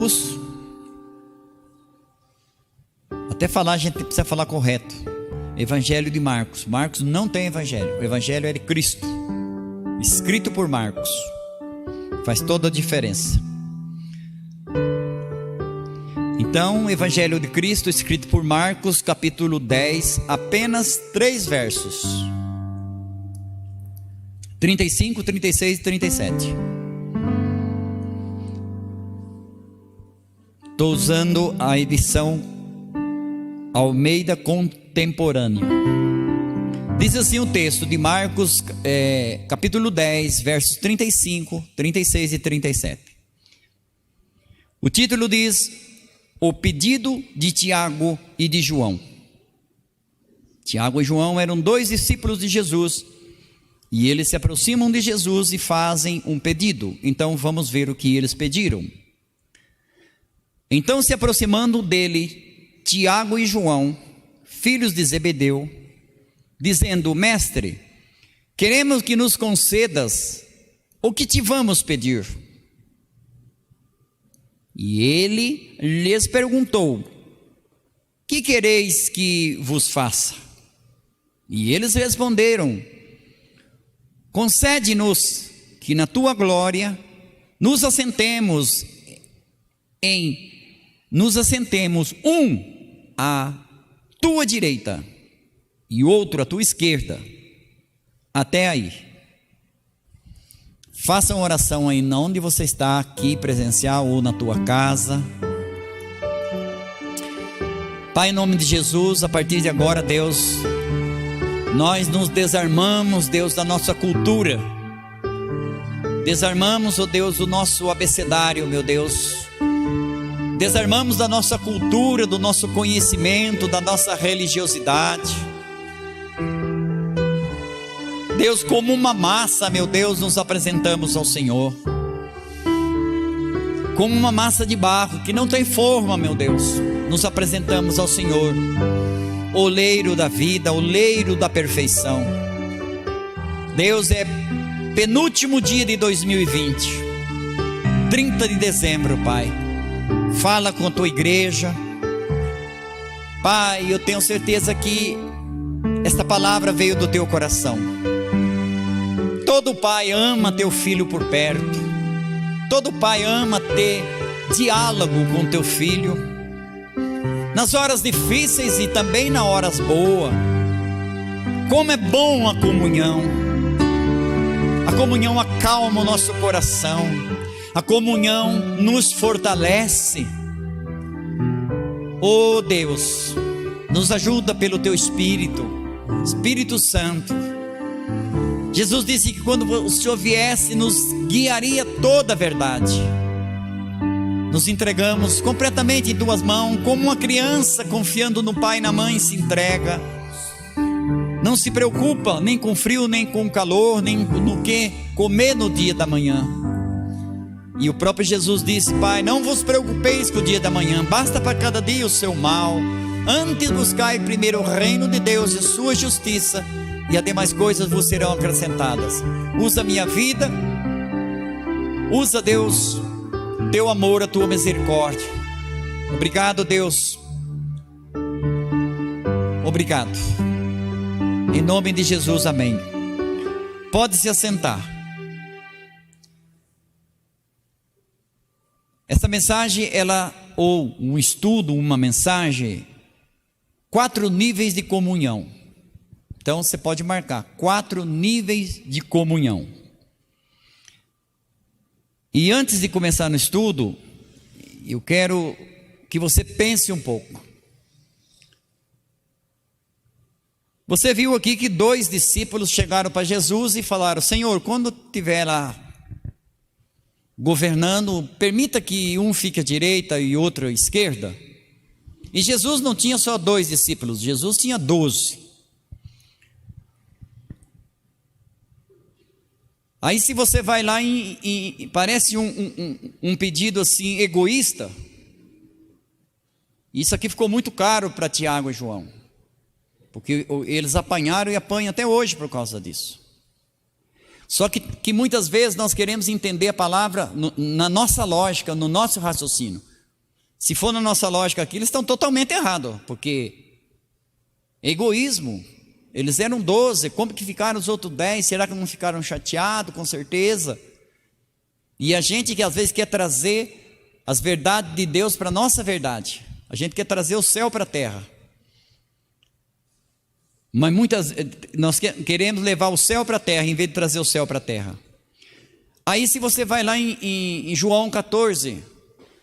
Marcos. Até falar, a gente precisa falar correto. Evangelho de Marcos. Marcos não tem evangelho. O evangelho é de Cristo, escrito por Marcos. Faz toda a diferença. Então, Evangelho de Cristo, escrito por Marcos, capítulo 10, apenas 3 versos: 35, 36 e 37. Estou usando a edição Almeida Contemporânea. Diz assim o texto de Marcos, capítulo 10, versos 35, 36 e 37. O título diz: O pedido de Tiago e de João. Tiago e João eram 2 discípulos de Jesus, e eles se aproximam de Jesus e fazem um pedido. Então vamos ver o que eles pediram. Então, se aproximando dele, Tiago e João, filhos de Zebedeu, dizendo: Mestre, queremos que nos concedas o que te vamos pedir. E ele lhes perguntou: que quereis que vos faça? E eles responderam: concede-nos que na tua glória nos assentemos um à tua direita e outro à tua esquerda. Até aí. Faça uma oração aí, onde você está, aqui presencial ou na tua casa. Pai, em nome de Jesus, a partir de agora, Deus, nós nos desarmamos, Deus, da nossa cultura. Desarmamos, ó Deus, o nosso abecedário, meu Deus. Desarmamos da nossa cultura, do nosso conhecimento, da nossa religiosidade. Deus, como uma massa, meu Deus, nos apresentamos ao Senhor. Como uma massa de barro que não tem forma, meu Deus, nos apresentamos ao Senhor, oleiro da vida, oleiro da perfeição. Deus, é penúltimo dia de 2020, 30 de dezembro, Pai. Fala com a tua igreja, Pai. Eu tenho certeza que esta palavra veio do teu coração. Todo pai ama teu filho por perto. Todo pai ama ter diálogo com teu filho, nas horas difíceis e também nas horas boas. Como é bom a comunhão. A comunhão acalma o nosso coração. A comunhão nos fortalece. Oh Deus, nos ajuda pelo teu Espírito, Espírito Santo. Jesus disse que quando o Senhor viesse, nos guiaria toda a verdade. Nos entregamos completamente em tuas mãos, como uma criança confiando no pai e na mãe se entrega. Não se preocupa nem com frio, nem com calor, nem no que comer no dia da manhã. E o próprio Jesus disse: Pai, não vos preocupeis com o dia da manhã, basta para cada dia o seu mal. Antes buscai primeiro o reino de Deus e sua justiça, e as demais coisas vos serão acrescentadas. Usa a minha vida, usa, Deus, teu amor, a tua misericórdia. Obrigado, Deus. Obrigado. Em nome de Jesus, amém. Pode se assentar. Essa mensagem, ou um estudo, uma mensagem, 4 níveis de comunhão. Então você pode marcar 4 níveis de comunhão. E antes de começar no estudo, eu quero que você pense um pouco. Você viu aqui que 2 discípulos chegaram para Jesus e falaram: Senhor, quando estiver lá governando, permita que um fique à direita e outro à esquerda. E Jesus não tinha só 2 discípulos, Jesus tinha 12. Aí se você vai lá parece um pedido assim egoísta. Isso aqui ficou muito caro para Tiago e João, porque eles apanharam e apanham até hoje por causa disso. Só que muitas vezes nós queremos entender a palavra na nossa lógica, no nosso raciocínio. Se for na nossa lógica aqui, eles estão totalmente errados, porque egoísmo. Eles eram 12, como que ficaram os outros 10? Será que não ficaram chateados? Com certeza. E a gente que às vezes quer trazer as verdades de Deus para a nossa verdade. A gente quer trazer o céu para a terra. Mas nós queremos levar o céu para a terra, em vez de trazer o céu para a terra. Aí se você vai lá em João 14,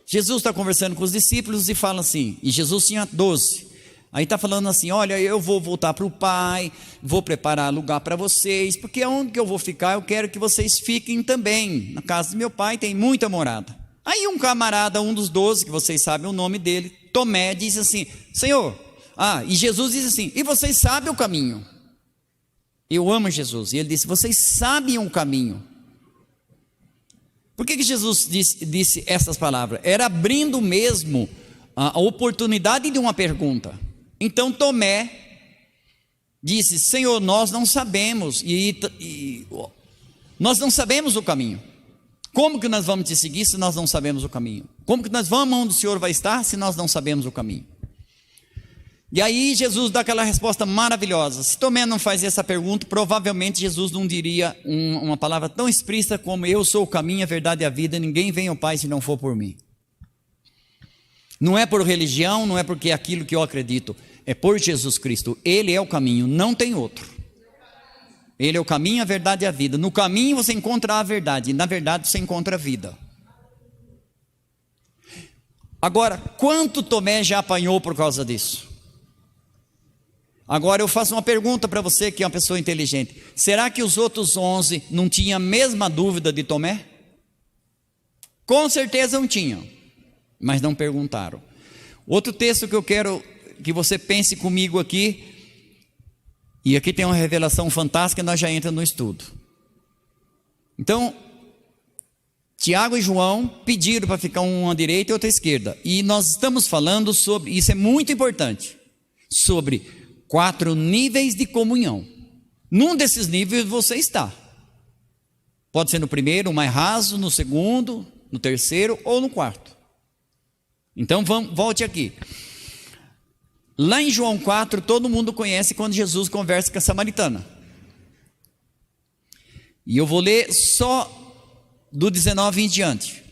Jesus está conversando com os discípulos e fala assim, e Jesus tinha 12. Aí está falando assim, olha, eu vou voltar para o Pai, vou preparar lugar para vocês, porque onde que eu vou ficar, eu quero que vocês fiquem também. Na casa do meu Pai tem muita morada. Aí um camarada, um dos 12, que vocês sabem o nome dele, Tomé, diz assim, Senhor, e Jesus diz assim, e vocês sabem o caminho. Eu amo Jesus. E ele disse, vocês sabem o caminho. Por que Jesus disse essas palavras? Era abrindo mesmo a oportunidade de uma pergunta. Então Tomé disse, Senhor, nós não sabemos, nós não sabemos o caminho. Como que nós vamos te seguir se nós não sabemos o caminho? Como que nós vamos onde o Senhor vai estar se nós não sabemos o caminho? E aí Jesus dá aquela resposta maravilhosa. Se Tomé não faz essa pergunta, provavelmente Jesus não diria uma palavra tão explícita como eu sou o caminho, a verdade e a vida, ninguém vem ao Pai se não for por mim. Não é por religião, não é porque é aquilo que eu acredito, é por Jesus Cristo. Ele é o caminho, não tem outro. Ele é o caminho, a verdade e a vida. No caminho você encontra a verdade, e na verdade você encontra a vida. Agora, quanto Tomé já apanhou por causa disso? Agora eu faço uma pergunta para você que é uma pessoa inteligente. Será que os outros 11 não tinham a mesma dúvida de Tomé? Com certeza não tinham, mas não perguntaram. Outro texto que eu quero que você pense comigo aqui, e aqui tem uma revelação fantástica, nós já entramos no estudo. Então, Tiago e João pediram para ficar um à direita e outro à esquerda. E nós estamos falando sobre, isso é muito importante, sobre 4 níveis de comunhão. Num desses níveis você está. Pode ser no primeiro, o mais raso, no segundo, no terceiro ou no quarto. Então volte aqui. Lá em João 4, todo mundo conhece quando Jesus conversa com a samaritana. E eu vou ler só do 19 em diante.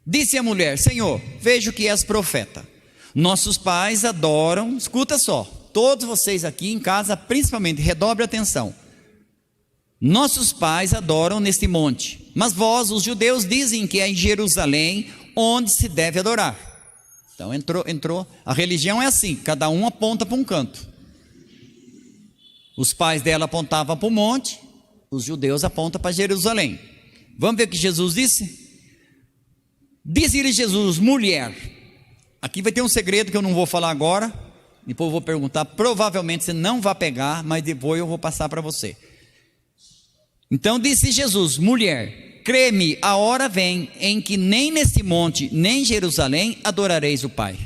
Disse a mulher, Senhor, vejo que és profeta. Nossos pais adoram, escuta só, todos vocês aqui em casa, principalmente, redobre a atenção. Nossos pais adoram neste monte, mas vós, os judeus, dizem que é em Jerusalém onde se deve adorar. Então entrou, a religião é assim, cada um aponta para um canto. Os pais dela apontavam para o monte, os judeus apontam para Jerusalém. Vamos ver o que Jesus disse? Disse-lhe Jesus, mulher, aqui vai ter um segredo que eu não vou falar agora, depois eu vou perguntar, provavelmente você não vai pegar, mas depois eu vou passar para você. Então disse Jesus, mulher, crê-me, a hora vem em que nem neste monte, nem em Jerusalém adorareis o Pai.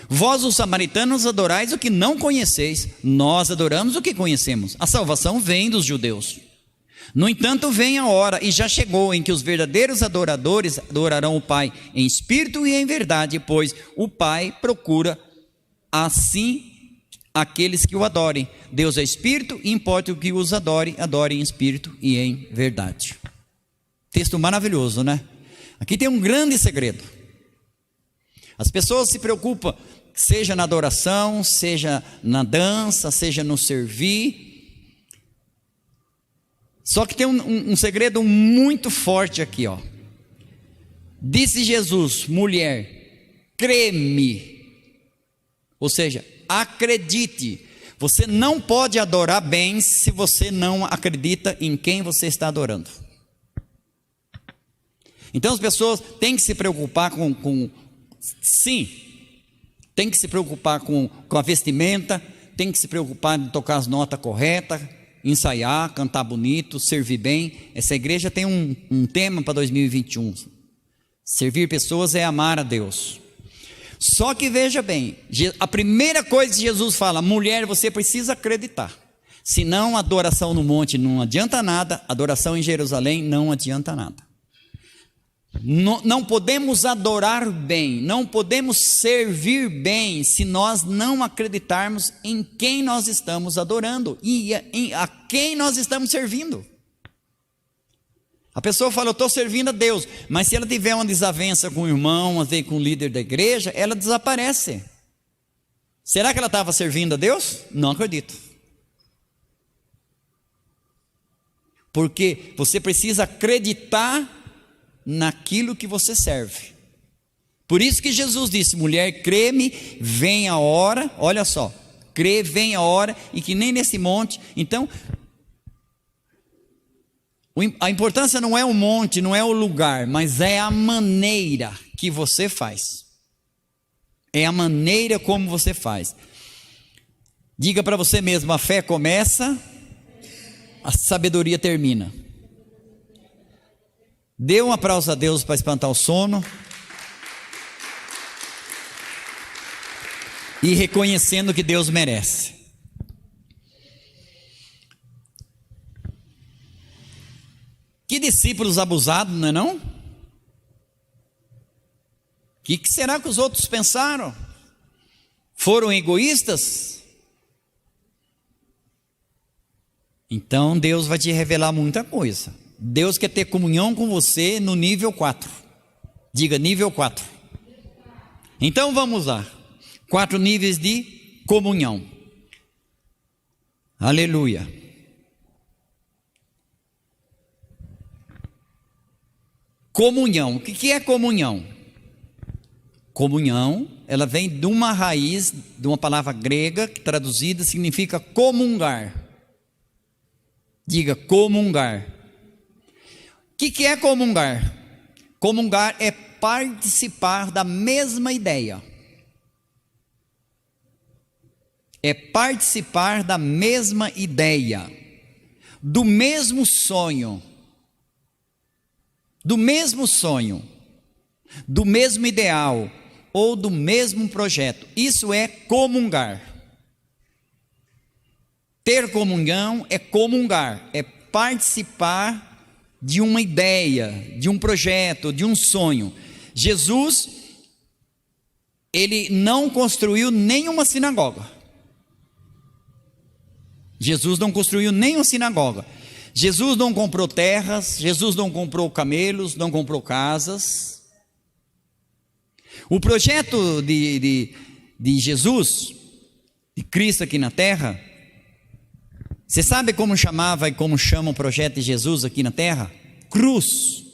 Vós os samaritanos adorais o que não conheceis, nós adoramos o que conhecemos. A salvação vem dos judeus. No entanto, vem a hora, e já chegou, em que os verdadeiros adoradores adorarão o Pai em espírito e em verdade, pois o Pai procura assim aqueles que o adorem. Deus é espírito, e importa o que os adore em espírito e em verdade. Texto maravilhoso, né? Aqui tem um grande segredo. As pessoas se preocupam, seja na adoração, seja na dança, seja no servir. Só que tem um segredo muito forte aqui, ó. Disse Jesus, mulher, crê-me. Ou seja, acredite. Você não pode adorar bem se você não acredita em quem você está adorando. Então as pessoas têm que se preocupar sim, tem que se preocupar com a vestimenta, tem que se preocupar em tocar as notas corretas, ensaiar, cantar bonito, servir bem. Essa igreja tem um tema para 2021. Servir pessoas é amar a Deus. Só que veja bem, a primeira coisa que Jesus fala, mulher, você precisa acreditar. Senão a adoração no monte não adianta nada, a adoração em Jerusalém não adianta nada. Não podemos adorar bem, não podemos servir bem se nós não acreditarmos em quem nós estamos adorando e a quem nós estamos servindo. A pessoa fala, eu estou servindo a Deus, mas se ela tiver uma desavença com o irmão, às vezes com o líder da igreja, ela desaparece. Será que ela estava servindo a Deus? Não acredito. Porque você precisa acreditar naquilo que você serve. Por isso que Jesus disse, mulher, crê-me, vem a hora, olha só, crê, vem a hora, e que nem nesse monte. Então, a importância não é o monte, não é o lugar, mas é a maneira que você faz. É a maneira como você faz. Diga para você mesmo, a fé começa, a sabedoria termina. Dê um aplauso a Deus para espantar o sono. E reconhecendo que Deus merece. Que discípulos abusados, não é não? O que será que os outros pensaram? Foram egoístas? Então Deus vai te revelar muita coisa. Deus quer ter comunhão com você no nível 4. Diga, nível 4. Então vamos lá. 4 níveis de comunhão. Aleluia. Comunhão. O que é comunhão? Comunhão, ela vem de uma raiz, de uma palavra grega, que traduzida significa comungar. Diga, comungar. O que é comungar? Comungar é participar da mesma ideia. É participar da mesma ideia, do mesmo sonho, do mesmo ideal, ou do mesmo projeto. Isso é comungar. Ter comunhão é comungar, é participar de uma ideia, de um projeto, de um sonho. Jesus, ele não construiu nenhuma sinagoga. Jesus não construiu nenhuma sinagoga. Jesus não comprou terras, Jesus não comprou camelos, não comprou casas. O projeto de Jesus, de Cristo aqui na terra, você sabe como chamava e como chama o projeto de Jesus aqui na terra? Cruz.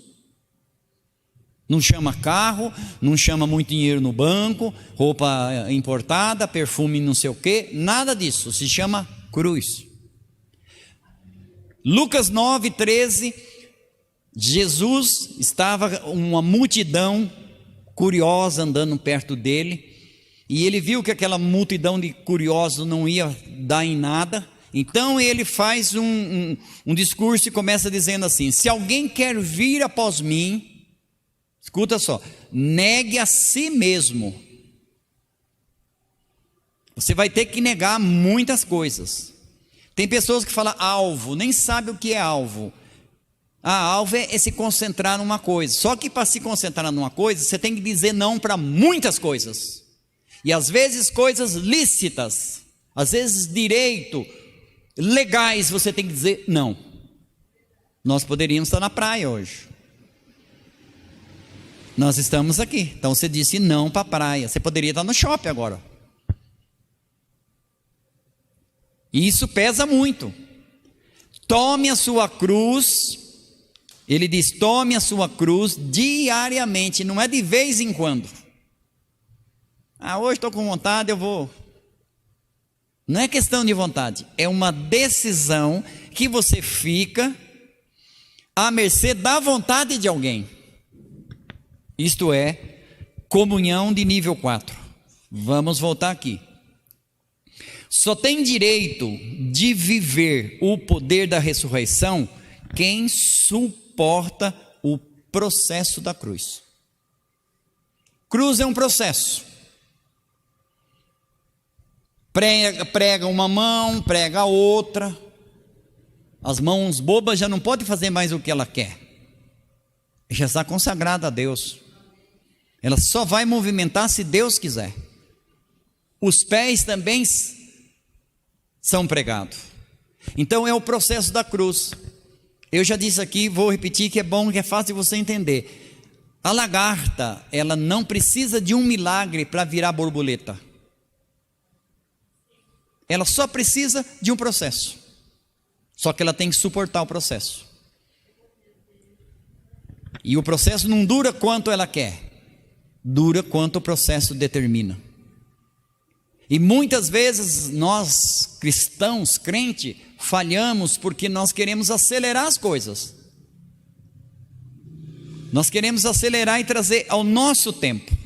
Não chama carro, não chama muito dinheiro no banco, roupa importada, perfume não sei o que, nada disso, se chama cruz. Lucas 9:13, Jesus estava uma multidão curiosa andando perto dele, e ele viu que aquela multidão de curiosos não ia dar em nada. Então ele faz um discurso e começa dizendo assim: se alguém quer vir após mim, escuta só, negue a si mesmo. Você vai ter que negar muitas coisas. Tem pessoas que falam alvo, nem sabe o que é alvo. Alvo é se concentrar numa coisa. Só que para se concentrar numa coisa, você tem que dizer não para muitas coisas. E às vezes coisas lícitas, às vezes direito, legais, você tem que dizer não. Nós poderíamos estar na praia hoje. Nós estamos aqui. Então você disse não para a praia. Você poderia estar no shopping agora. E isso pesa muito. Tome a sua cruz. Ele diz, tome a sua cruz diariamente. Não é de vez em quando. Hoje estou com vontade, eu vou. Não é questão de vontade, é uma decisão que você fica à mercê da vontade de alguém. Isto é, comunhão de nível 4. Vamos voltar aqui. Só tem direito de viver o poder da ressurreição quem suporta o processo da cruz. Cruz é um processo. Prega uma mão, prega a outra. As mãos bobas já não podem fazer mais o que ela quer. já está consagrada a Deus. Ela só vai movimentar se Deus quiser. Os pés também são pregados. Então é o processo da cruz. Eu já disse aqui, vou repetir, que é bom, que é fácil de você entender. A lagarta, ela não precisa de um milagre para virar borboleta. Ela só precisa de um processo. Só que ela tem que suportar o processo. E o processo não dura quanto ela quer. Dura quanto o processo determina. E muitas vezes nós, cristãos, crente, falhamos porque nós queremos acelerar as coisas. Nós queremos acelerar e trazer ao nosso tempo.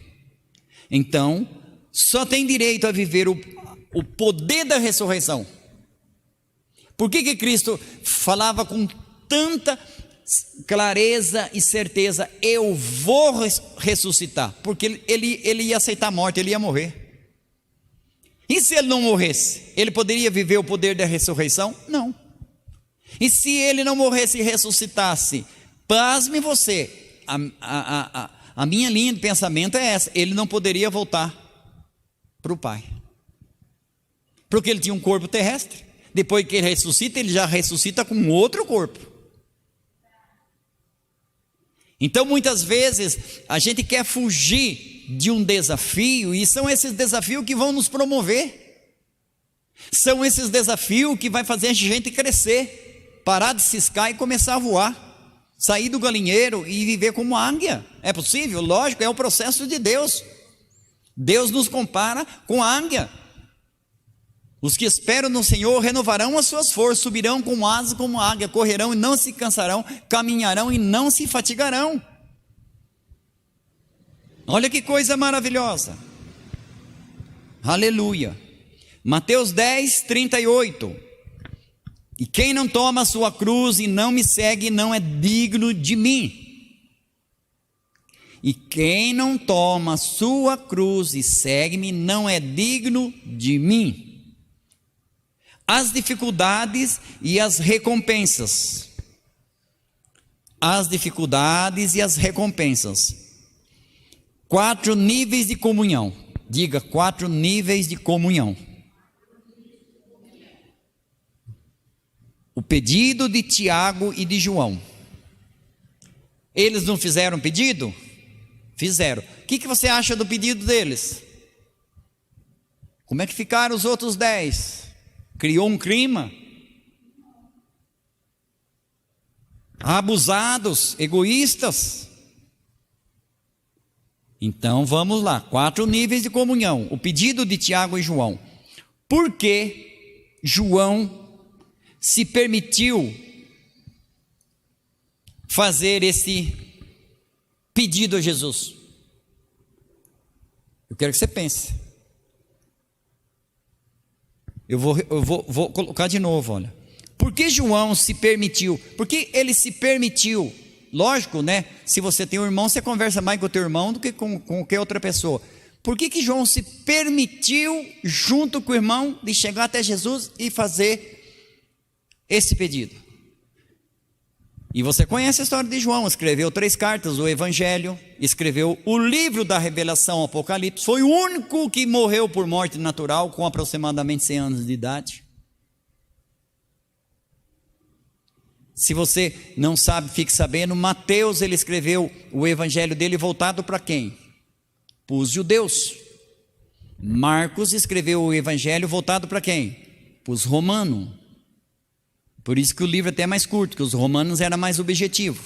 Então, só tem direito a viver o poder da ressurreição. Por que Cristo falava com tanta clareza e certeza: eu vou ressuscitar? Porque ele ia aceitar a morte, ele ia morrer. E se ele não morresse, ele poderia viver o poder da ressurreição? Não. E se ele não morresse e ressuscitasse, pasme você, a minha linha de pensamento é essa: ele não poderia voltar para o Pai, porque ele tinha um corpo terrestre. Depois que ele ressuscita, ele já ressuscita com outro corpo. Então muitas vezes a gente quer fugir de um desafio, e são esses desafios que vão nos promover. São esses desafios que vai fazer a gente crescer, parar de ciscar e começar a voar, sair do galinheiro e viver como águia. É possível? Lógico, é o processo de Deus. Deus nos compara com a águia. Os que esperam no Senhor renovarão as suas forças, subirão com asas como águia, correrão e não se cansarão, caminharão e não se fatigarão. Olha que coisa maravilhosa. Aleluia. Mateus 10, 38. E quem não toma a sua cruz e não me segue não é digno de mim. E quem não toma a sua cruz e segue-me não é digno de mim. As dificuldades e as recompensas. As dificuldades e as recompensas. 4 níveis de comunhão. Diga, 4 níveis de comunhão. O pedido de Tiago e de João. Eles não fizeram pedido? Fizeram. O que você acha do pedido deles? Como é que ficaram os outros 10? Criou um clima. Abusados, egoístas. Então vamos lá, 4 níveis de comunhão. O pedido de Tiago e João. Por que João se permitiu fazer esse pedido a Jesus? Eu quero que você pense. Eu vou colocar de novo, olha. Por que João se permitiu? Porque ele se permitiu. Lógico, né? Se você tem um irmão, você conversa mais com o teu irmão do que com qualquer outra pessoa. Por que João se permitiu, junto com o irmão, de chegar até Jesus e fazer esse pedido? E você conhece a história de João. Escreveu 3 cartas, o Evangelho, escreveu o livro da Revelação, Apocalipse. Foi o único que morreu por morte natural com aproximadamente 100 anos de idade. Se você não sabe, fique sabendo, Mateus, ele escreveu o evangelho dele voltado para quem? Para os judeus. Marcos escreveu o evangelho voltado para quem? Para os romanos. Por isso que o livro é até mais curto, que os romanos era mais objetivo.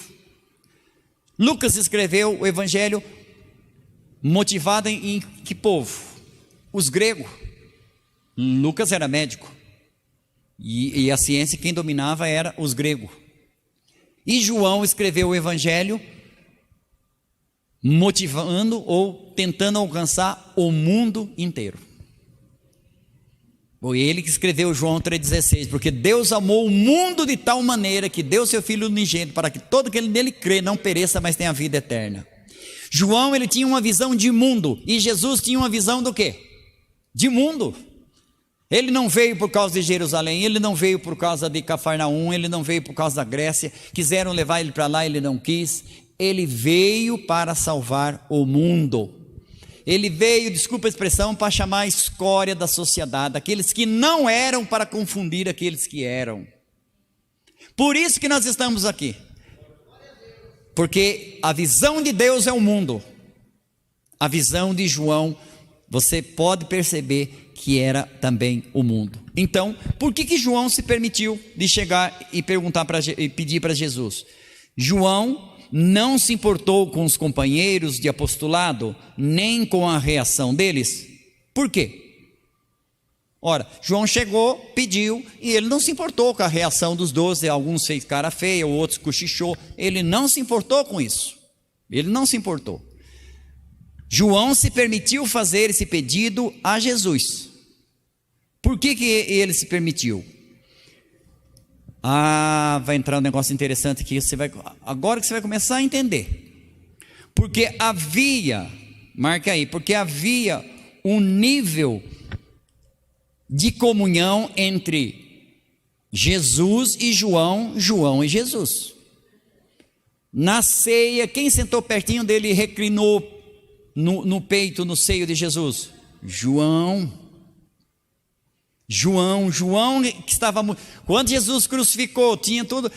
Lucas escreveu o evangelho motivado em que povo? Os gregos. Lucas era médico. E a ciência quem dominava era os gregos. E João escreveu o evangelho motivando ou tentando alcançar o mundo inteiro. Foi ele que escreveu João 3,16, porque Deus amou o mundo de tal maneira que deu seu Filho unigênito para que todo aquele nele crê não pereça, mas tenha vida eterna. João, ele tinha uma visão de mundo, e Jesus tinha uma visão do quê? De mundo. Ele não veio por causa de Jerusalém, ele não veio por causa de Cafarnaum, ele não veio por causa da Grécia. Quiseram levar ele para lá, ele não quis. ele veio para salvar o mundo. Ele veio, desculpa a expressão, para chamar a escória da sociedade, aqueles que não eram, para confundir aqueles que eram. Por isso que nós estamos aqui. Porque a visão de Deus é o mundo. A visão de João, você pode perceber que era também o mundo. Então, por que João se permitiu de chegar e perguntar e pedir para Jesus? João não se importou com os companheiros de apostolado, nem com a reação deles. Por quê? Ora, João chegou, pediu, e ele não se importou com a reação dos 12, alguns fez cara feia, outros cochichou, ele não se importou com isso, ele não se importou. João se permitiu fazer esse pedido a Jesus. Por que ele se permitiu? Vai entrar um negócio interessante aqui, agora que você vai começar a entender. Porque havia, marca aí, porque havia um nível de comunhão entre Jesus e João, João e Jesus. Na ceia, quem sentou pertinho dele e reclinou no peito, no seio de Jesus? João que estava, quando Jesus crucificou, tinha tudo,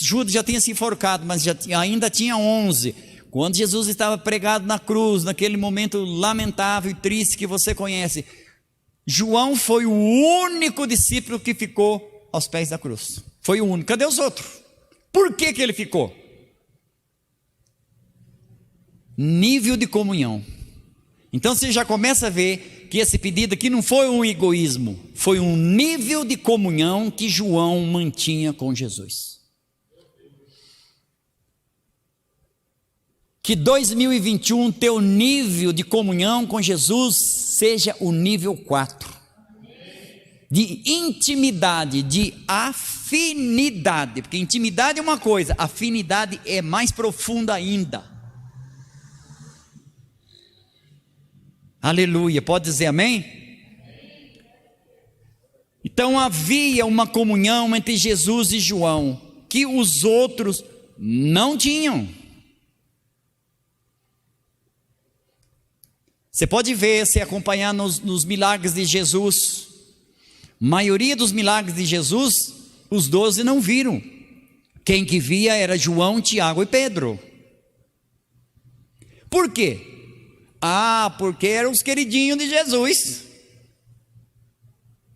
Judas já tinha se enforcado, mas ainda tinha 11, quando Jesus estava pregado na cruz, naquele momento lamentável e triste que você conhece, João foi o único discípulo que ficou aos pés da cruz, foi o único. Cadê os outros? Por que ele ficou? Nível de comunhão. Então você já começa a ver que esse pedido aqui não foi um egoísmo, foi um nível de comunhão que João mantinha com Jesus. Que 2021 teu nível de comunhão com Jesus seja o nível 4. De intimidade, de afinidade, porque intimidade é uma coisa, afinidade é mais profunda ainda. Aleluia, pode dizer amém? Então havia uma comunhão entre Jesus e João, que os outros não tinham. Você pode ver, se acompanhar nos milagres de Jesus, a maioria dos milagres de Jesus, os 12 não viram. Quem que via era João, Tiago e Pedro. Por quê? Porque eram os queridinhos de Jesus.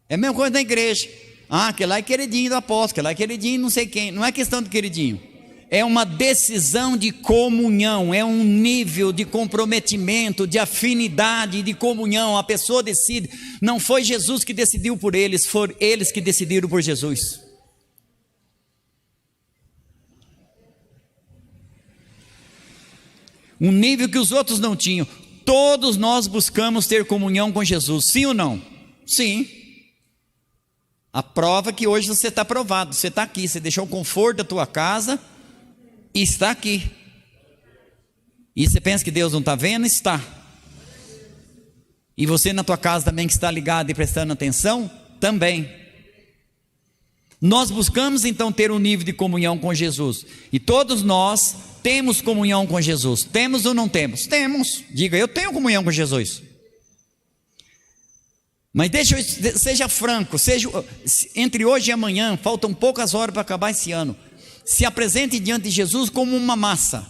É a mesma coisa na igreja. Aquele lá é queridinho do apóstolo, aquele lá é queridinho não sei quem. Não é questão de queridinho. É uma decisão de comunhão, é um nível de comprometimento, de afinidade, de comunhão. A pessoa decide. Não foi Jesus que decidiu por eles, foram eles que decidiram por Jesus. Um nível que os outros não tinham. Todos nós buscamos ter comunhão com Jesus, sim ou não? Sim. A prova é que hoje você está provado, você está aqui, você deixou o conforto da tua casa e está aqui. E você pensa que Deus não está vendo? Está. E você na tua casa também que está ligado e prestando atenção? Também. Nós buscamos então ter um nível de comunhão com Jesus, e todos nós temos comunhão com Jesus. Temos ou não temos? Temos. Diga, eu tenho comunhão com Jesus. Mas seja franco, entre hoje e amanhã, faltam poucas horas para acabar esse ano. Se apresente diante de Jesus como uma massa.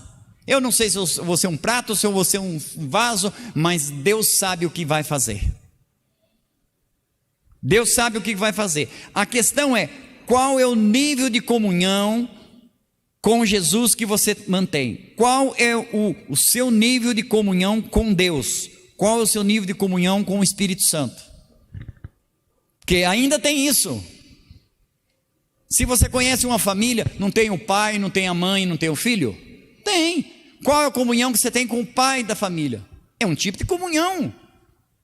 Eu não sei se eu vou ser um prato, se eu vou ser um vaso, mas Deus sabe o que vai fazer. Deus sabe o que vai fazer. A questão é, qual é o nível de comunhão com Jesus que você mantém? Qual é o seu nível de comunhão com Deus? Qual é o seu nível de comunhão com o Espírito Santo? Porque ainda tem isso. Se você conhece uma família, não tem o pai, não tem a mãe, não tem o filho? Tem. Qual é a comunhão que você tem com o pai da família? É um tipo de comunhão.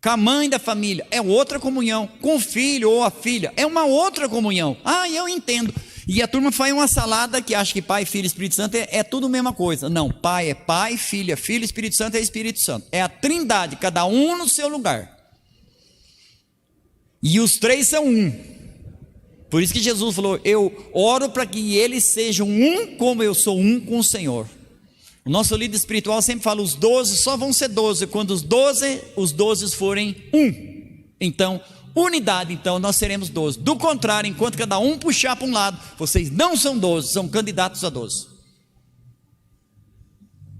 Com a mãe da família é outra comunhão. Com o filho ou a filha é uma outra comunhão. Eu entendo. E a turma faz uma salada que acha que Pai, Filho e Espírito Santo é tudo a mesma coisa. Não, Pai é Pai, Filho é Filho, Espírito Santo é Espírito Santo. É a trindade, cada um no seu lugar. E os três são um. Por isso que Jesus falou, eu oro para que eles sejam um como eu sou um com o Senhor. O nosso líder espiritual sempre fala: os 12 só vão ser 12 quando os 12 forem um. Então, unidade, então nós seremos 12. Do contrário, enquanto cada um puxar para um lado, vocês não são 12, são candidatos a 12.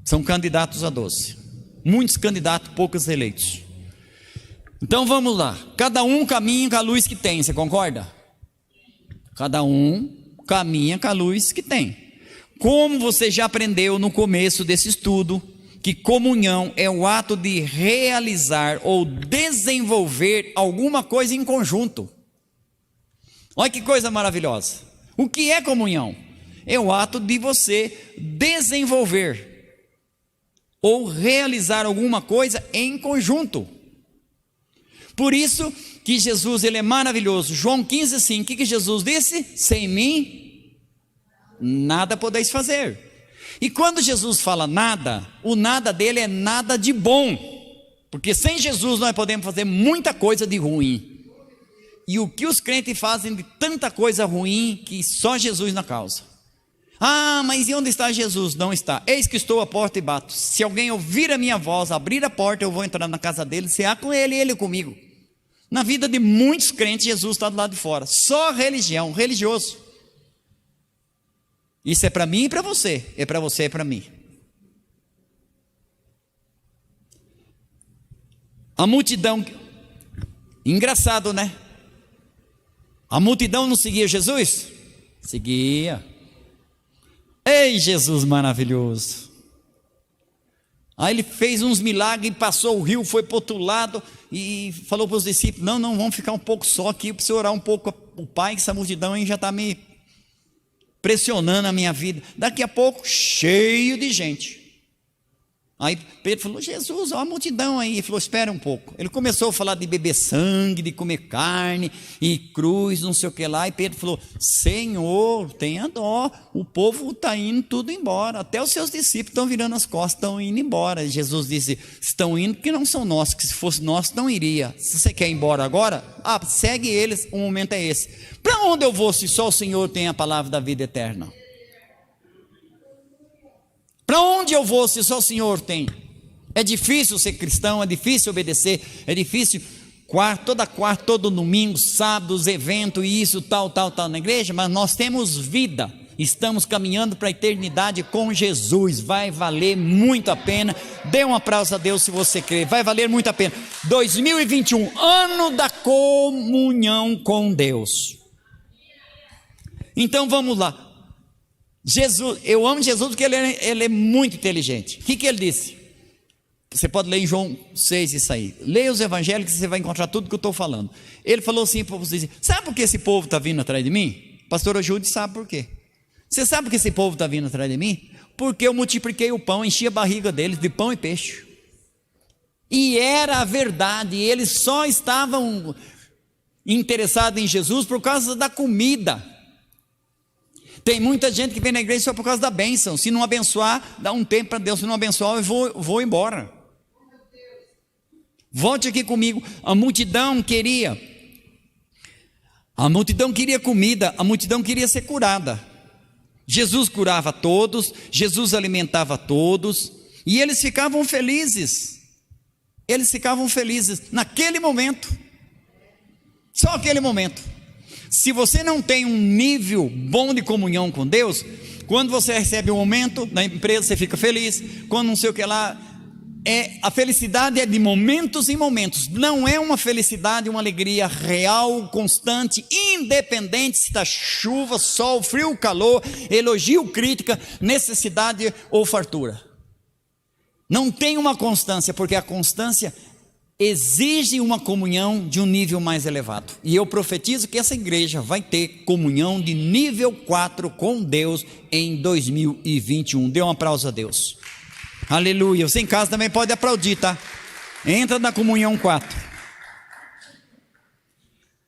São candidatos a 12. Muitos candidatos, poucos eleitos. Então vamos lá. Cada um caminha com a luz que tem, você concorda? Cada um caminha com a luz que tem. Como você já aprendeu no começo desse estudo, que comunhão é o ato de realizar ou desenvolver alguma coisa em conjunto. Olha que coisa maravilhosa. O que é comunhão? É o ato de você desenvolver ou realizar alguma coisa em conjunto. Por isso que Jesus, ele é maravilhoso. João 15,5, o que Jesus disse? Sem mim nada podeis fazer. E quando Jesus fala nada, o nada dele é nada de bom, porque sem Jesus nós podemos fazer muita coisa de ruim. E o que os crentes fazem de tanta coisa ruim que só Jesus na causa. Ah, mas e onde está Jesus? Não está. Eis que estou à porta e bato. Se alguém ouvir a minha voz, abrir a porta, eu vou entrar na casa dele, cear com ele e ele comigo. Na vida de muitos crentes, Jesus está do lado de fora. Só religião, religioso. Isso é para mim e para você. É para você e para mim. A multidão, engraçado, né? A multidão não seguia Jesus? Seguia. Ei, Jesus maravilhoso. Aí ele fez uns milagres, passou o rio, foi para o outro lado e falou para os discípulos: não, vamos ficar um pouco só aqui, para você orar um pouco o Pai, que essa multidão aí já está me pressionando a minha vida. Daqui a pouco, cheio de gente. Aí Pedro falou: Jesus, olha a multidão aí. Ele falou: espera um pouco. Ele começou a falar de beber sangue, de comer carne e cruz, não sei o que lá. E Pedro falou: Senhor, tenha dó, o povo está indo tudo embora, até os seus discípulos estão virando as costas, estão indo embora. E Jesus disse: estão indo porque não são nossos, que se fosse nosso não iria. Se você quer ir embora agora, segue eles, o momento é esse. Para onde eu vou se só o Senhor tem a palavra da vida eterna? Para onde eu vou se só o Senhor tem? É difícil ser cristão, é difícil obedecer, é difícil toda quarta, todo domingo, sábados, eventos, isso, tal na igreja, mas nós temos vida, estamos caminhando para a eternidade com Jesus, vai valer muito a pena. Dê um aplauso a Deus se você crê, vai valer muito a pena. 2021, ano da comunhão com Deus. Então vamos lá. Jesus, eu amo Jesus porque ele é muito inteligente. O que ele disse? Você pode ler em João 6 isso aí. Leia os evangelhos que você vai encontrar tudo que eu estou falando. Ele falou assim para vocês: sabe por que esse povo está vindo atrás de mim? Pastor Ajude sabe por quê. Você sabe por que esse povo está vindo atrás de mim? Porque eu multipliquei o pão, enchi a barriga deles de pão e peixe. E era a verdade, eles só estavam interessados em Jesus por causa da comida. Tem muita gente que vem na igreja só por causa da bênção. Se não abençoar, dá um tempo para Deus. Se não abençoar, eu vou embora. Volte aqui comigo. A multidão queria comida, a multidão queria ser curada. Jesus curava todos, Jesus alimentava todos, e eles ficavam felizes. Eles ficavam felizes naquele momento. Só aquele momento. Se você não tem um nível bom de comunhão com Deus, quando você recebe um aumento na empresa, você fica feliz. Quando não sei o que lá, a felicidade é de momentos em momentos. Não é uma felicidade, uma alegria real, constante, independente se está chuva, sol, frio, calor, elogio, crítica, necessidade ou fartura. Não tem uma constância, porque a constância exige uma comunhão de um nível mais elevado. E eu profetizo que essa igreja vai ter comunhão de nível 4 com Deus em 2021. Dê um aplauso a Deus. Aleluia. Você em casa também pode aplaudir, tá? Entra na comunhão 4.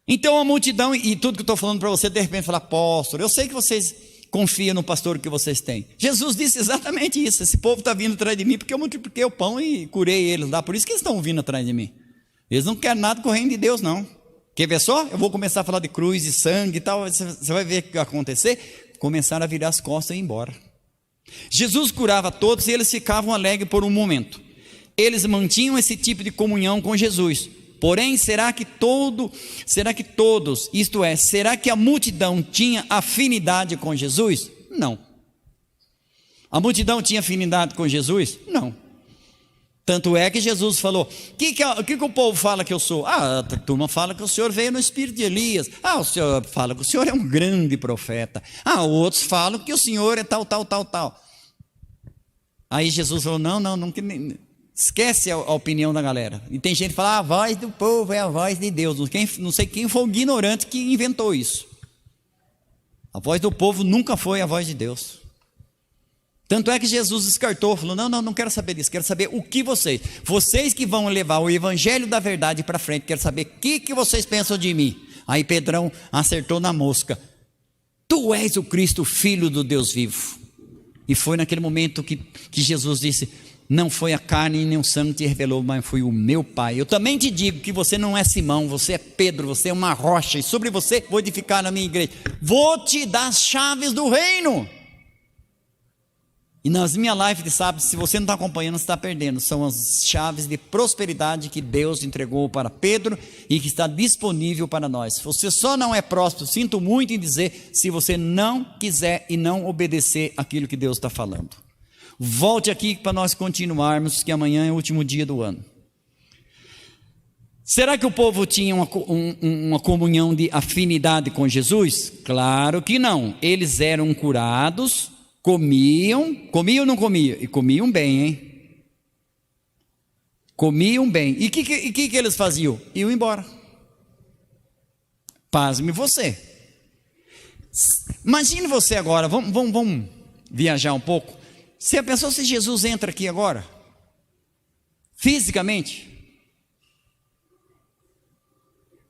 Então a multidão, e tudo que eu estou falando para você, de repente fala: apóstolo, eu sei que vocês confiam no pastor que vocês têm. Jesus disse exatamente isso: esse povo está vindo atrás de mim porque eu multipliquei o pão e curei eles lá, por isso que eles estão vindo atrás de mim. Eles não querem nada com o reino de Deus, não. Quer ver só? Eu vou começar a falar de cruz e sangue e tal, você vai ver o que vai acontecer. Começaram a virar as costas e ir embora. Jesus curava todos e eles ficavam alegres por um momento. Eles mantinham esse tipo de comunhão com Jesus. Porém, será que todos, isto é, será que a multidão tinha afinidade com Jesus? Não. A multidão tinha afinidade com Jesus? Não. Tanto é que Jesus falou: o que o povo fala que eu sou? A turma fala que o senhor veio no espírito de Elias. O senhor fala que o senhor é um grande profeta. Outros falam que o senhor é tal. Aí Jesus falou: não, esquece a opinião da galera. E tem gente que fala: a voz do povo é a voz de Deus. Não sei quem foi o ignorante que inventou isso. A voz do povo nunca foi a voz de Deus. Tanto é que Jesus descartou, falou: não quero saber disso, quero saber o que vocês que vão levar o evangelho da verdade para frente, quero saber o que vocês pensam de mim. Aí Pedrão acertou na mosca: tu és o Cristo, filho do Deus vivo. E foi naquele momento que Jesus disse: não foi a carne nem o sangue que te revelou, mas foi o meu Pai. Eu também te digo que você não é Simão, você é Pedro, você é uma rocha, e sobre você vou edificar a minha igreja. Vou te dar as chaves do reino. E nas minhas lives de sábado, se você não está acompanhando, você está perdendo. São as chaves de prosperidade que Deus entregou para Pedro e que está disponível para nós. Você só não é próspero, sinto muito em dizer, se você não quiser e não obedecer aquilo que Deus está falando. Volte aqui para nós continuarmos, que amanhã é o último dia do ano. Será que o povo tinha uma comunhão de afinidade com Jesus? Claro que não. Eles eram curados, comiam ou não comiam? E comiam bem, hein? Comiam bem. E o que eles faziam? Iam embora. Pasme você. Imagine você agora, vamos viajar um pouco. Você pensou se Jesus entra aqui agora? Fisicamente?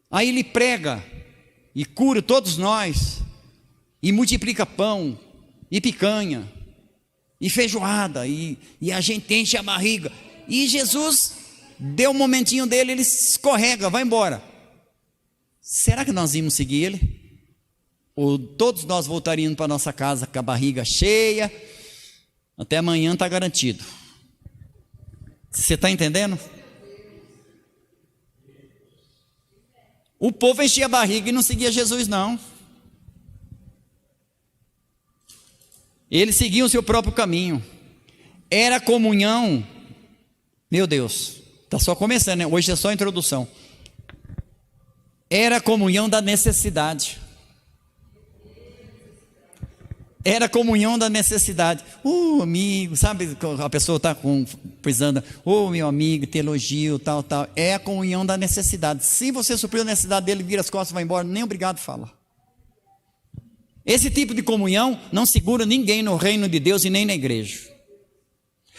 Aí ele prega e cura todos nós, e multiplica pão, e picanha, e feijoada, e a gente enche a barriga, e Jesus deu um momentinho dele, ele escorrega, vai embora. Será que nós íamos seguir ele? Ou todos nós voltaríamos para nossa casa com a barriga cheia? Até amanhã está garantido. Você está entendendo? O povo enchia a barriga e não seguia Jesus, não. Eles seguiam o seu próprio caminho. Era comunhão. Meu Deus, está só começando, né? Hoje é só a introdução. Era comunhão da necessidade. Era comunhão da necessidade. Amigo, sabe, a pessoa está precisando, meu amigo, te elogio, tal. É a comunhão da necessidade. Se você supriu a necessidade dele, vira as costas e vai embora, nem obrigado fala. Esse tipo de comunhão não segura ninguém no reino de Deus e nem na igreja.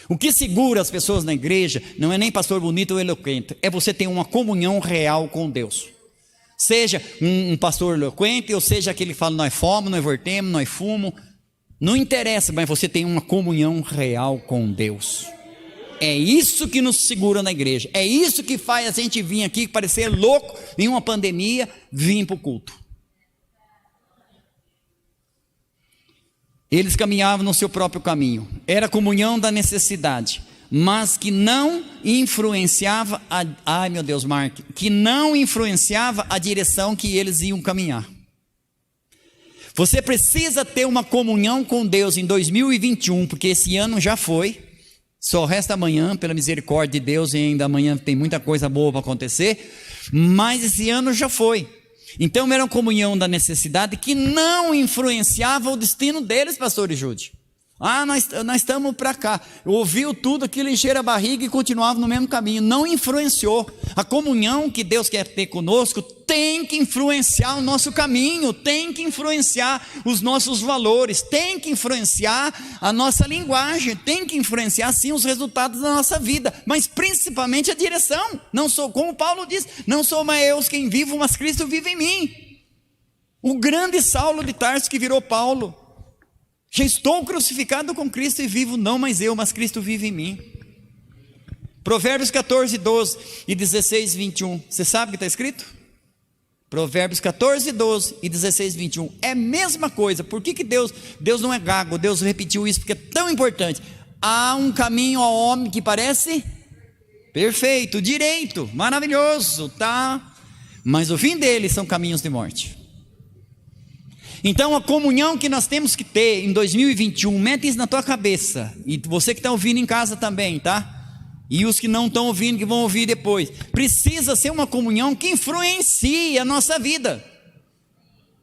O que segura as pessoas na igreja não é nem pastor bonito ou eloquente, é você ter uma comunhão real com Deus. Seja um pastor eloquente, ou seja aquele que fala: nós fomos, nós voltemos, nós fumos. Não interessa, mas você tem uma comunhão real com Deus. É isso que nos segura na igreja. É isso que faz a gente vir aqui, parecer louco em uma pandemia, vir para o culto. Eles caminhavam no seu próprio caminho. Era a comunhão da necessidade, mas que não influenciava que não influenciava a direção que eles iam caminhar. Você precisa ter uma comunhão com Deus em 2021, porque esse ano já foi, só resta amanhã, pela misericórdia de Deus, e ainda amanhã tem muita coisa boa para acontecer, mas esse ano já foi. Então era uma comunhão da necessidade que não influenciava o destino deles, pastor Jude. Nós estamos para cá. Ouviu tudo aquilo, encher a barriga e continuava no mesmo caminho. Não influenciou. A comunhão que Deus quer ter conosco tem que influenciar o nosso caminho, tem que influenciar os nossos valores, tem que influenciar a nossa linguagem, tem que influenciar sim os resultados da nossa vida, mas principalmente a direção. Não sou, como Paulo diz, não sou mais eu quem vivo, mas Cristo vive em mim. O grande Saulo de Tarso que virou Paulo. Já estou crucificado com Cristo e vivo, não mais eu, mas Cristo vive em mim. Provérbios 14, 12 e 16, 21. Você sabe o que está escrito? Provérbios 14, 12 e 16, 21. É a mesma coisa. Por que Deus não é gago? Deus repetiu isso porque é tão importante. Há um caminho ao homem que parece perfeito, direito, maravilhoso, tá? Mas o fim dele são caminhos de morte. Então a comunhão que nós temos que ter em 2021, mete isso na tua cabeça. E você que está ouvindo em casa também, tá? E os que não estão ouvindo, que vão ouvir depois. Precisa ser uma comunhão que influencie a nossa vida.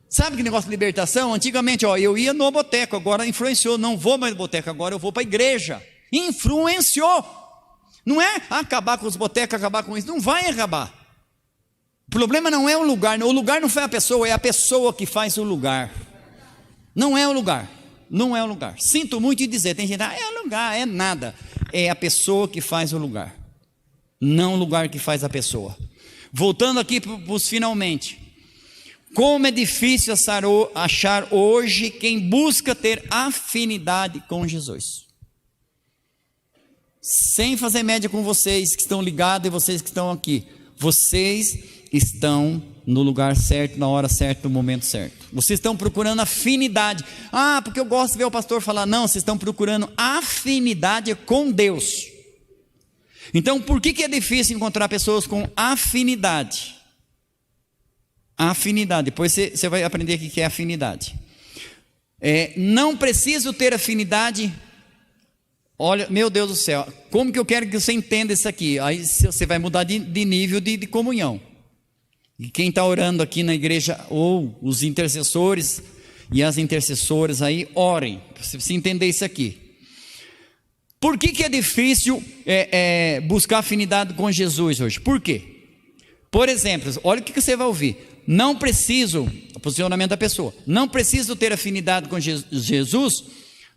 Sabe que negócio de libertação? Antigamente, eu ia no boteco, agora influenciou. Não vou mais no boteco, agora eu vou para a igreja. Influenciou. Não é acabar com os botecos, acabar com isso. Não vai acabar. O problema não é o lugar não foi a pessoa, é a pessoa que faz o lugar. Não é o lugar. Não é o lugar. Sinto muito em dizer, tem gente, é lugar, é nada. É a pessoa que faz o lugar, não o lugar que faz a pessoa. Voltando aqui para os finalmente. Como é difícil achar hoje quem busca ter afinidade com Jesus. Sem fazer média com vocês que estão ligados e vocês que estão aqui. Vocês estão no lugar certo, na hora certa, no momento certo. Vocês estão procurando afinidade. Porque eu gosto de ver o pastor falar. Não, vocês estão procurando afinidade com Deus. Então, por que é difícil encontrar pessoas com afinidade? Afinidade, depois você vai aprender o que é afinidade. Não preciso ter afinidade. Olha, meu Deus do céu, como que eu quero que você entenda isso aqui? Aí você vai mudar de nível de comunhão. E quem está orando aqui na igreja, ou os intercessores e as intercessoras aí, orem, para você entender isso aqui. Por que é difícil buscar afinidade com Jesus hoje? Por quê? Por exemplo, olha o que você vai ouvir. Não preciso, o posicionamento da pessoa, não preciso ter afinidade com Jesus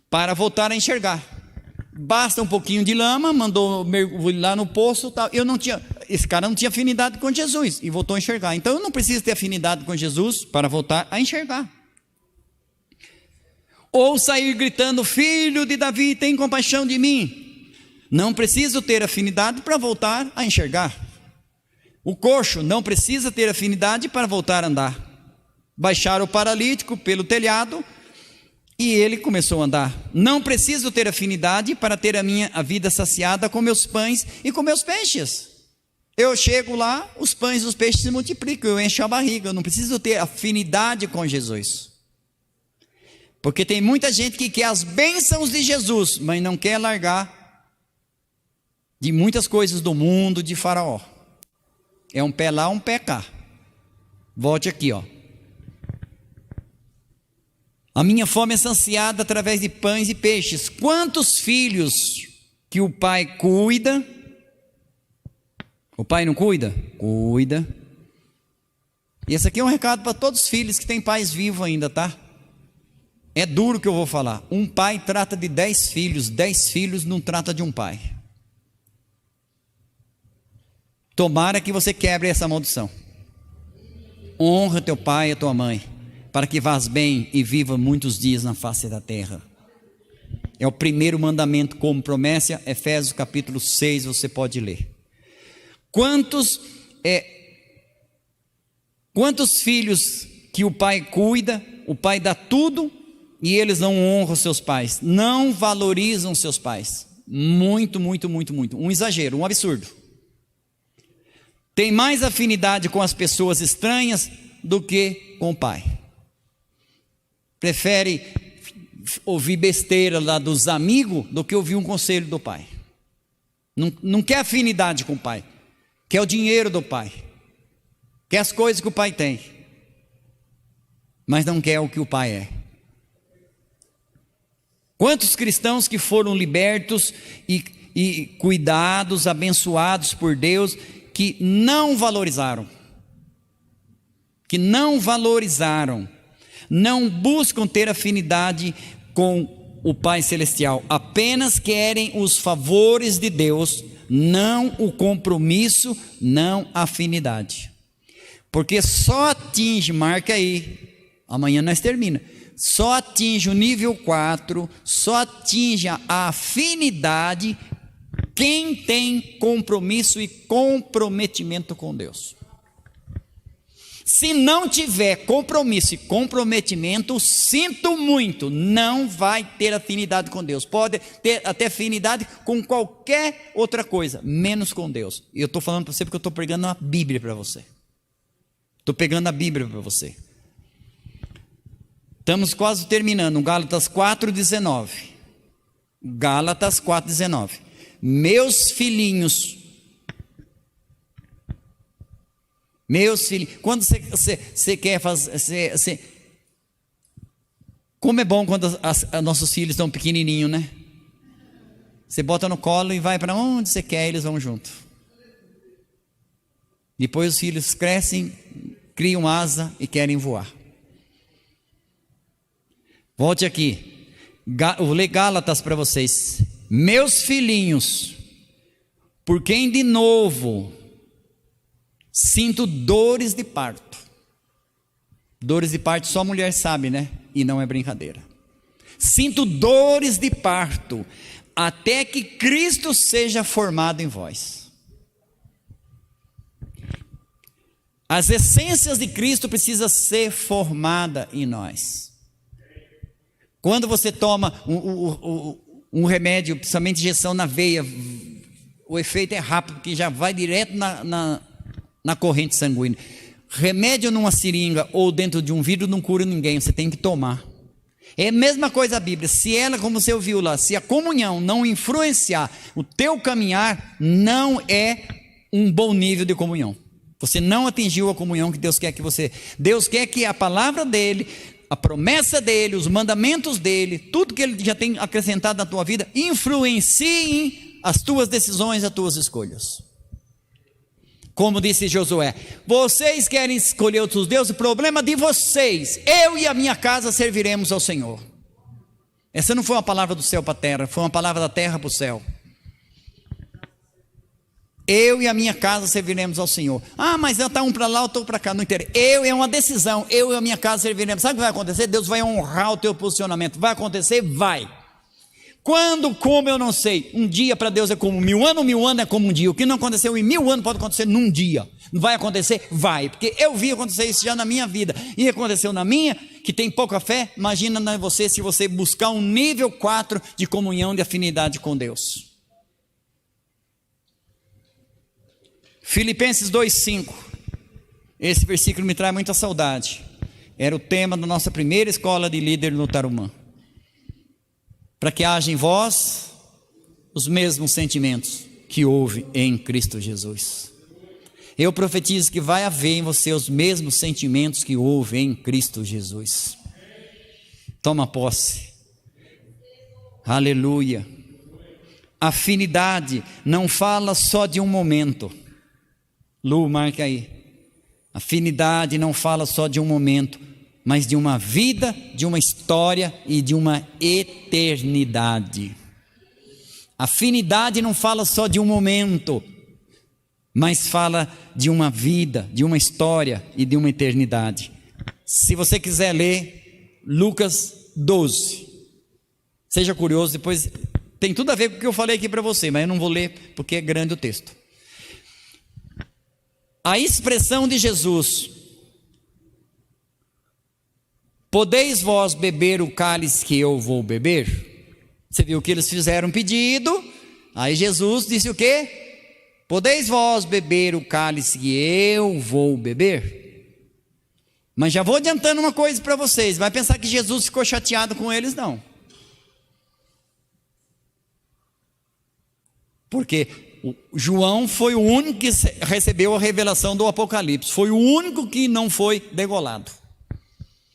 para voltar a enxergar. Basta um pouquinho de lama, mandou mergulhar no poço, tal. Esse cara não tinha afinidade com Jesus e voltou a enxergar. Então eu não preciso ter afinidade com Jesus para voltar a enxergar. Ou sair gritando, filho de Davi, tem compaixão de mim. Não preciso ter afinidade para voltar a enxergar. O coxo não precisa ter afinidade para voltar a andar. Baixaram o paralítico pelo telhado e ele começou a andar. Não preciso ter afinidade para ter a vida saciada com meus pães e com meus peixes. Eu chego lá, os pães e os peixes se multiplicam, eu encho a barriga. Eu não preciso ter afinidade com Jesus. Porque tem muita gente que quer as bênçãos de Jesus, mas não quer largar de muitas coisas do mundo de Faraó. É um pé lá, um pé cá. Volte aqui, A minha fome é saciada através de pães e peixes. Quantos filhos que o pai cuida? O pai não cuida? Cuida. E esse aqui é um recado para todos os filhos que têm pais vivos ainda, tá? É duro que eu vou falar. Um pai trata de 10 filhos, 10 filhos não trata de um pai. Tomara que você quebre essa maldição. Honra teu pai e a tua mãe, para que vás bem e viva muitos dias na face da terra. É o primeiro mandamento como promessa, Efésios capítulo 6, você pode ler. Quantos filhos que o pai cuida, o pai dá tudo e eles não honram seus pais, não valorizam seus pais. Muito, muito, muito, muito. Um exagero, um absurdo. Tem mais afinidade com as pessoas estranhas do que com o pai. Prefere ouvir besteira lá dos amigos do que ouvir um conselho do pai. Não quer afinidade com o pai. Quer o dinheiro do pai. Quer as coisas que o pai tem. Mas não quer o que o pai é. Quantos cristãos que foram libertos e cuidados, abençoados por Deus, que não valorizaram, não buscam ter afinidade com o Pai Celestial, apenas querem os favores de Deus, não o compromisso, não a afinidade, porque só atinge, marca aí, amanhã nós termina, só atinge o nível 4, só atinge a afinidade quem tem compromisso e comprometimento com Deus. Se não tiver compromisso e comprometimento, sinto muito, não vai ter afinidade com Deus. Pode ter até afinidade com qualquer outra coisa, menos com Deus. E eu estou falando para você porque eu estou pregando a Bíblia para você. Estou pegando a Bíblia para você. Estamos quase terminando, Gálatas 4,19. Gálatas 4,19. Meus filhinhos, quando você quer fazer, como é bom quando nossos filhos estão pequenininhos, né? Você bota no colo e vai para onde você quer, eles vão junto. Depois os filhos crescem, criam asa e querem voar. Volte aqui, vou ler Gálatas para vocês. Meus filhinhos, por quem de novo sinto dores de parto. Dores de parto só a mulher sabe, né? E não é brincadeira. Sinto dores de parto, até que Cristo seja formado em vós. As essências de Cristo precisam ser formadas em nós. Quando você toma um remédio, principalmente injeção na veia, o efeito é rápido, porque já vai direto na corrente sanguínea. Remédio numa seringa ou dentro de um vidro não cura ninguém, você tem que tomar. É a mesma coisa a Bíblia. Se ela, como você ouviu lá, se a comunhão não influenciar o teu caminhar, não é um bom nível de comunhão. Você não atingiu a comunhão que Deus quer que você... Deus quer que a palavra dele, a promessa dele, os mandamentos dele, tudo que ele já tem acrescentado na tua vida, influenciem as tuas decisões, as tuas escolhas. Como disse Josué, vocês querem escolher outros deuses, o problema de vocês, eu e a minha casa serviremos ao Senhor. Essa não foi uma palavra do céu para a terra, foi uma palavra da terra para o céu. Eu e a minha casa serviremos ao Senhor. Ah, mas eu estou um para lá, eu estou para cá, não interessa. É uma decisão, eu e a minha casa serviremos. Sabe o que vai acontecer? Deus vai honrar o teu posicionamento. Vai acontecer? Vai. Quando, como, eu não sei. Um dia para Deus é como 1000 anos, 1000 anos é como um dia. O que não aconteceu em 1000 anos pode acontecer num dia. Não vai acontecer? Vai. Porque eu vi acontecer isso já na minha vida. E aconteceu na minha, que tem pouca fé. Imagina na você, se você buscar um nível 4 de comunhão, de afinidade com Deus. Filipenses 2,5. Esse versículo me traz muita saudade. Era o tema da nossa primeira escola de líder no Tarumã. Para que haja em vós os mesmos sentimentos que houve em Cristo Jesus. Eu profetizo que vai haver em você os mesmos sentimentos que houve em Cristo Jesus. Toma posse. Aleluia. Afinidade não fala só de um momento. Lu, marca aí. Afinidade não fala só de um momento, mas de uma vida, de uma história e de uma eternidade. Afinidade não fala só de um momento, mas fala de uma vida, de uma história e de uma eternidade. Se você quiser ler Lucas 12, seja curioso, depois tem tudo a ver com o que eu falei aqui para você, mas eu não vou ler porque é grande o texto. A expressão de Jesus: podeis vós beber o cálice que eu vou beber? Você viu que eles fizeram um pedido, aí Jesus disse o quê? Podeis vós beber o cálice que eu vou beber? Mas já vou adiantando uma coisa para vocês, vai pensar que Jesus ficou chateado com eles, não. Porque João foi o único que recebeu a revelação do Apocalipse, foi o único que não foi degolado.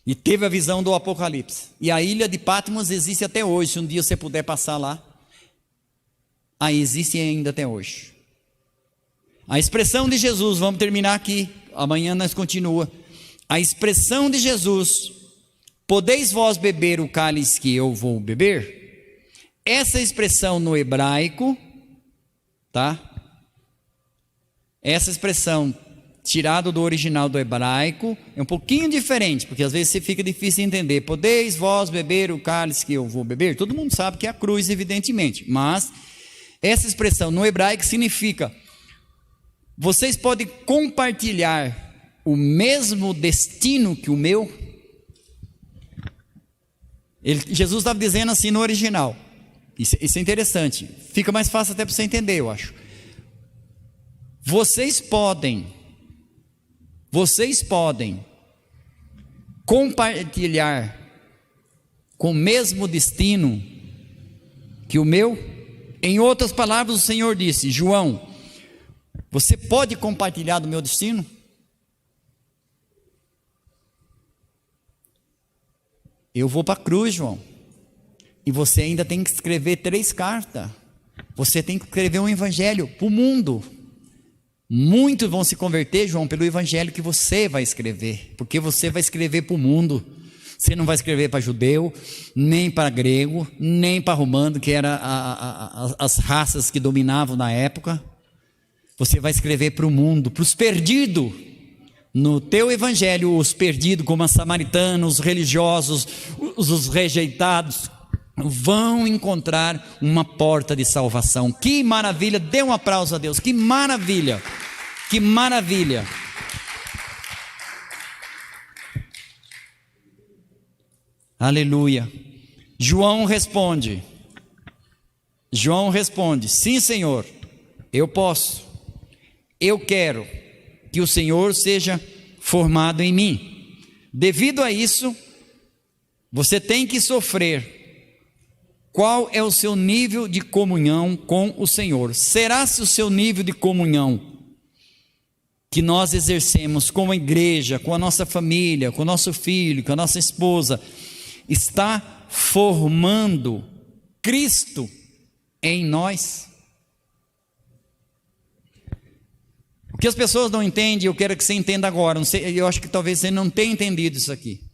E teve a visão do Apocalipse. E a ilha de Patmos existe até hoje. Se um dia você puder passar lá, aí existe ainda até hoje. A expressão de Jesus, vamos terminar aqui, amanhã nós continuamos. A expressão de Jesus: podeis vós beber o cálice que eu vou beber? Essa expressão no hebraico, tá? Essa expressão tirado do original do hebraico, é um pouquinho diferente, porque às vezes fica difícil de entender. Podeis vós beber o cálice que eu vou beber? Todo mundo sabe que é a cruz, evidentemente, mas essa expressão no hebraico significa: vocês podem compartilhar o mesmo destino que o meu? Jesus estava dizendo assim no original. Isso é interessante. Fica mais fácil até para você entender, eu acho. Vocês podem compartilhar com o mesmo destino que o meu? Em outras palavras, o Senhor disse: João, você pode compartilhar do meu destino? Eu vou para a cruz, João, e você ainda tem que escrever 3 cartas. Você tem que escrever um evangelho para o mundo. Muitos vão se converter, João, pelo evangelho que você vai escrever, porque você vai escrever para o mundo. Você não vai escrever para judeu, nem para grego, nem para romano, que eram as raças que dominavam na época. Você vai escrever para o mundo, para os perdidos. No teu evangelho, os perdidos, como os samaritanos, os religiosos, os rejeitados, vão encontrar uma porta de salvação. Que maravilha! Dê um aplauso a Deus. Que maravilha! Que maravilha! Aleluia. João responde: sim, Senhor, eu posso, eu quero que o Senhor seja formado em mim. Devido a isso, você tem que sofrer. Qual é o seu nível de comunhão com o Senhor? Será se o seu nível de comunhão que nós exercemos com a igreja, com a nossa família, com o nosso filho, com a nossa esposa, está formando Cristo em nós? O que as pessoas não entendem, eu quero que você entenda agora. Não sei, eu acho que talvez você não tenha entendido isso aqui.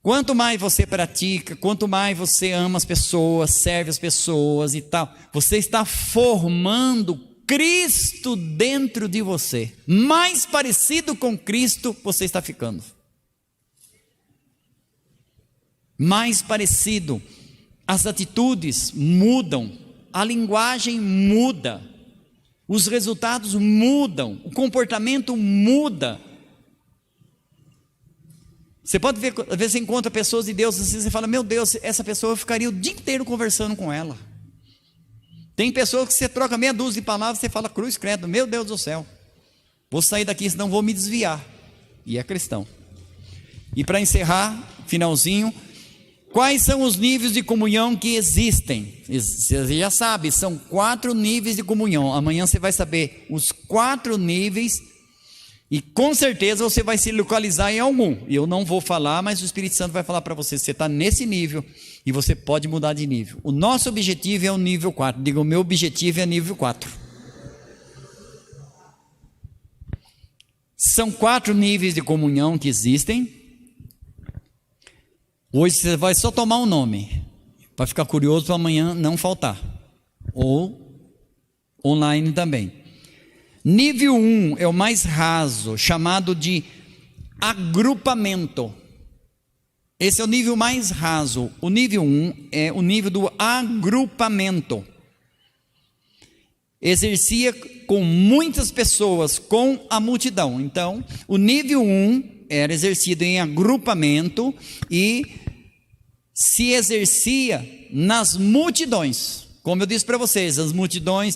Quanto mais você pratica, quanto mais você ama as pessoas, serve as pessoas e tal, você está formando Cristo dentro de você. Mais parecido com Cristo você está ficando. Mais parecido. As atitudes mudam, a linguagem muda, os resultados mudam, o comportamento muda. Você pode ver, às vezes você encontra pessoas de Deus assim, você fala: meu Deus, essa pessoa, eu ficaria o dia inteiro conversando com ela. Tem pessoas que você troca meia dúzia de palavras, você fala: cruz credo, meu Deus do céu, vou sair daqui, senão vou me desviar. E é cristão. E para encerrar, finalzinho, quais são os níveis de comunhão que existem? Você já sabe, são 4 níveis de comunhão. Amanhã você vai saber os 4 níveis, e com certeza você vai se localizar em algum. Eu não vou falar, mas o Espírito Santo vai falar para você. Você está nesse nível e você pode mudar de nível. O nosso objetivo é o nível 4. Diga: o meu objetivo é nível 4. São 4 níveis de comunhão que existem. Hoje você vai só tomar um nome, para ficar curioso para amanhã não faltar. Ou online também. Nível 1 é o mais raso, chamado de agrupamento. Esse é o nível mais raso. O nível 1 é o nível do agrupamento. Exercia com muitas pessoas, com a multidão. Então, o nível 1 era exercido em agrupamento e se exercia nas multidões. Como eu disse para vocês, as multidões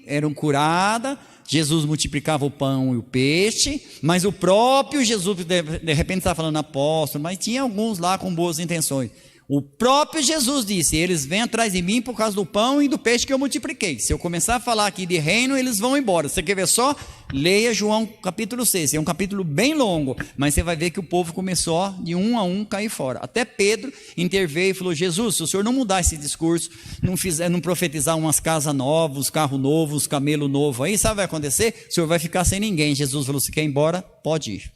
eram curadas, Jesus multiplicava o pão e o peixe, mas o próprio Jesus, de repente estava falando apóstolo, mas tinha alguns lá com boas intenções. O próprio Jesus disse: eles vêm atrás de mim por causa do pão e do peixe que eu multipliquei. Se eu começar a falar aqui de reino, eles vão embora. Você quer ver só? Leia João capítulo 6, é um capítulo bem longo, mas você vai ver que o povo começou de um a um cair fora. Até Pedro interveio e falou: Jesus, se o senhor não mudar esse discurso, não profetizar umas casas novas, uns carros novos, uns camelos novos aí, sabe o que vai acontecer? O senhor vai ficar sem ninguém. Jesus falou: se quer ir embora, pode ir.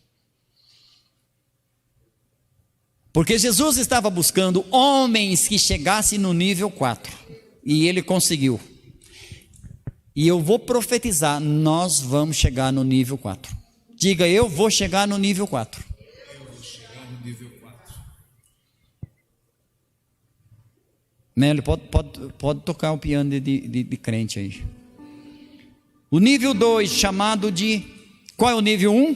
Porque Jesus estava buscando homens que chegassem no nível 4, e ele conseguiu. E eu vou profetizar, nós vamos chegar no nível 4. Diga: eu vou chegar no nível 4. Eu vou chegar no nível 4. Mélio, pode tocar o piano de crente aí. O nível 2, chamado de Qual é o nível 1?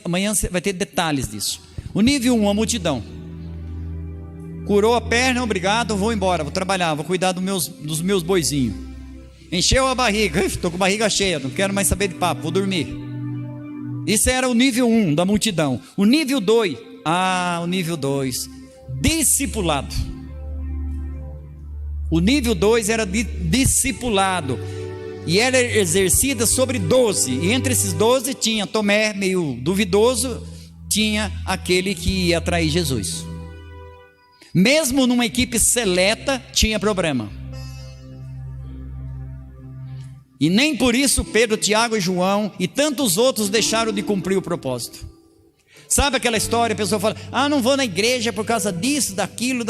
Amanhã você vai ter detalhes disso. O nível 1, a multidão. Curou a perna, obrigado, vou embora, vou trabalhar, vou cuidar dos meus boizinhos. Encheu a barriga, estou com a barriga cheia, não quero mais saber de papo, vou dormir. Isso era o nível 1 da multidão. O nível 2, discipulado. O nível 2 era de discipulado, e era exercida sobre 12, e entre esses 12 tinha Tomé, meio duvidoso, tinha aquele que ia atrair Jesus. Mesmo numa equipe seleta, tinha problema. E nem por isso Pedro, Tiago e João e tantos outros deixaram de cumprir o propósito. Sabe aquela história, a pessoa fala, não vou na igreja por causa disso, daquilo.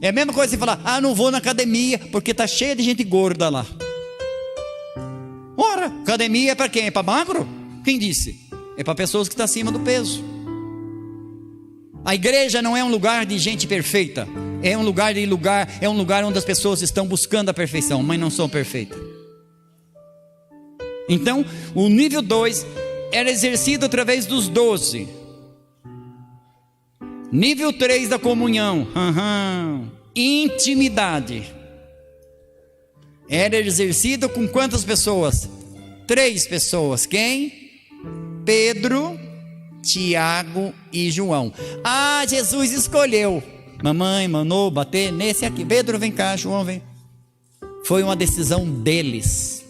É a mesma coisa você falar, não vou na academia porque está cheia de gente gorda lá. Ora, academia é para quem? É para magro? Quem disse? É para pessoas que estão acima do peso. A igreja não é um lugar de gente perfeita, é um lugar onde as pessoas estão buscando a perfeição, mas não são perfeitas. Então, o nível 2 era exercido através dos 12. Nível 3 da comunhão, intimidade. Era exercido com quantas pessoas? 3 pessoas. Quem? Pedro, Tiago e João. Jesus escolheu. Mamãe mandou bater nesse aqui. Pedro, vem cá, João, vem. Foi uma decisão deles.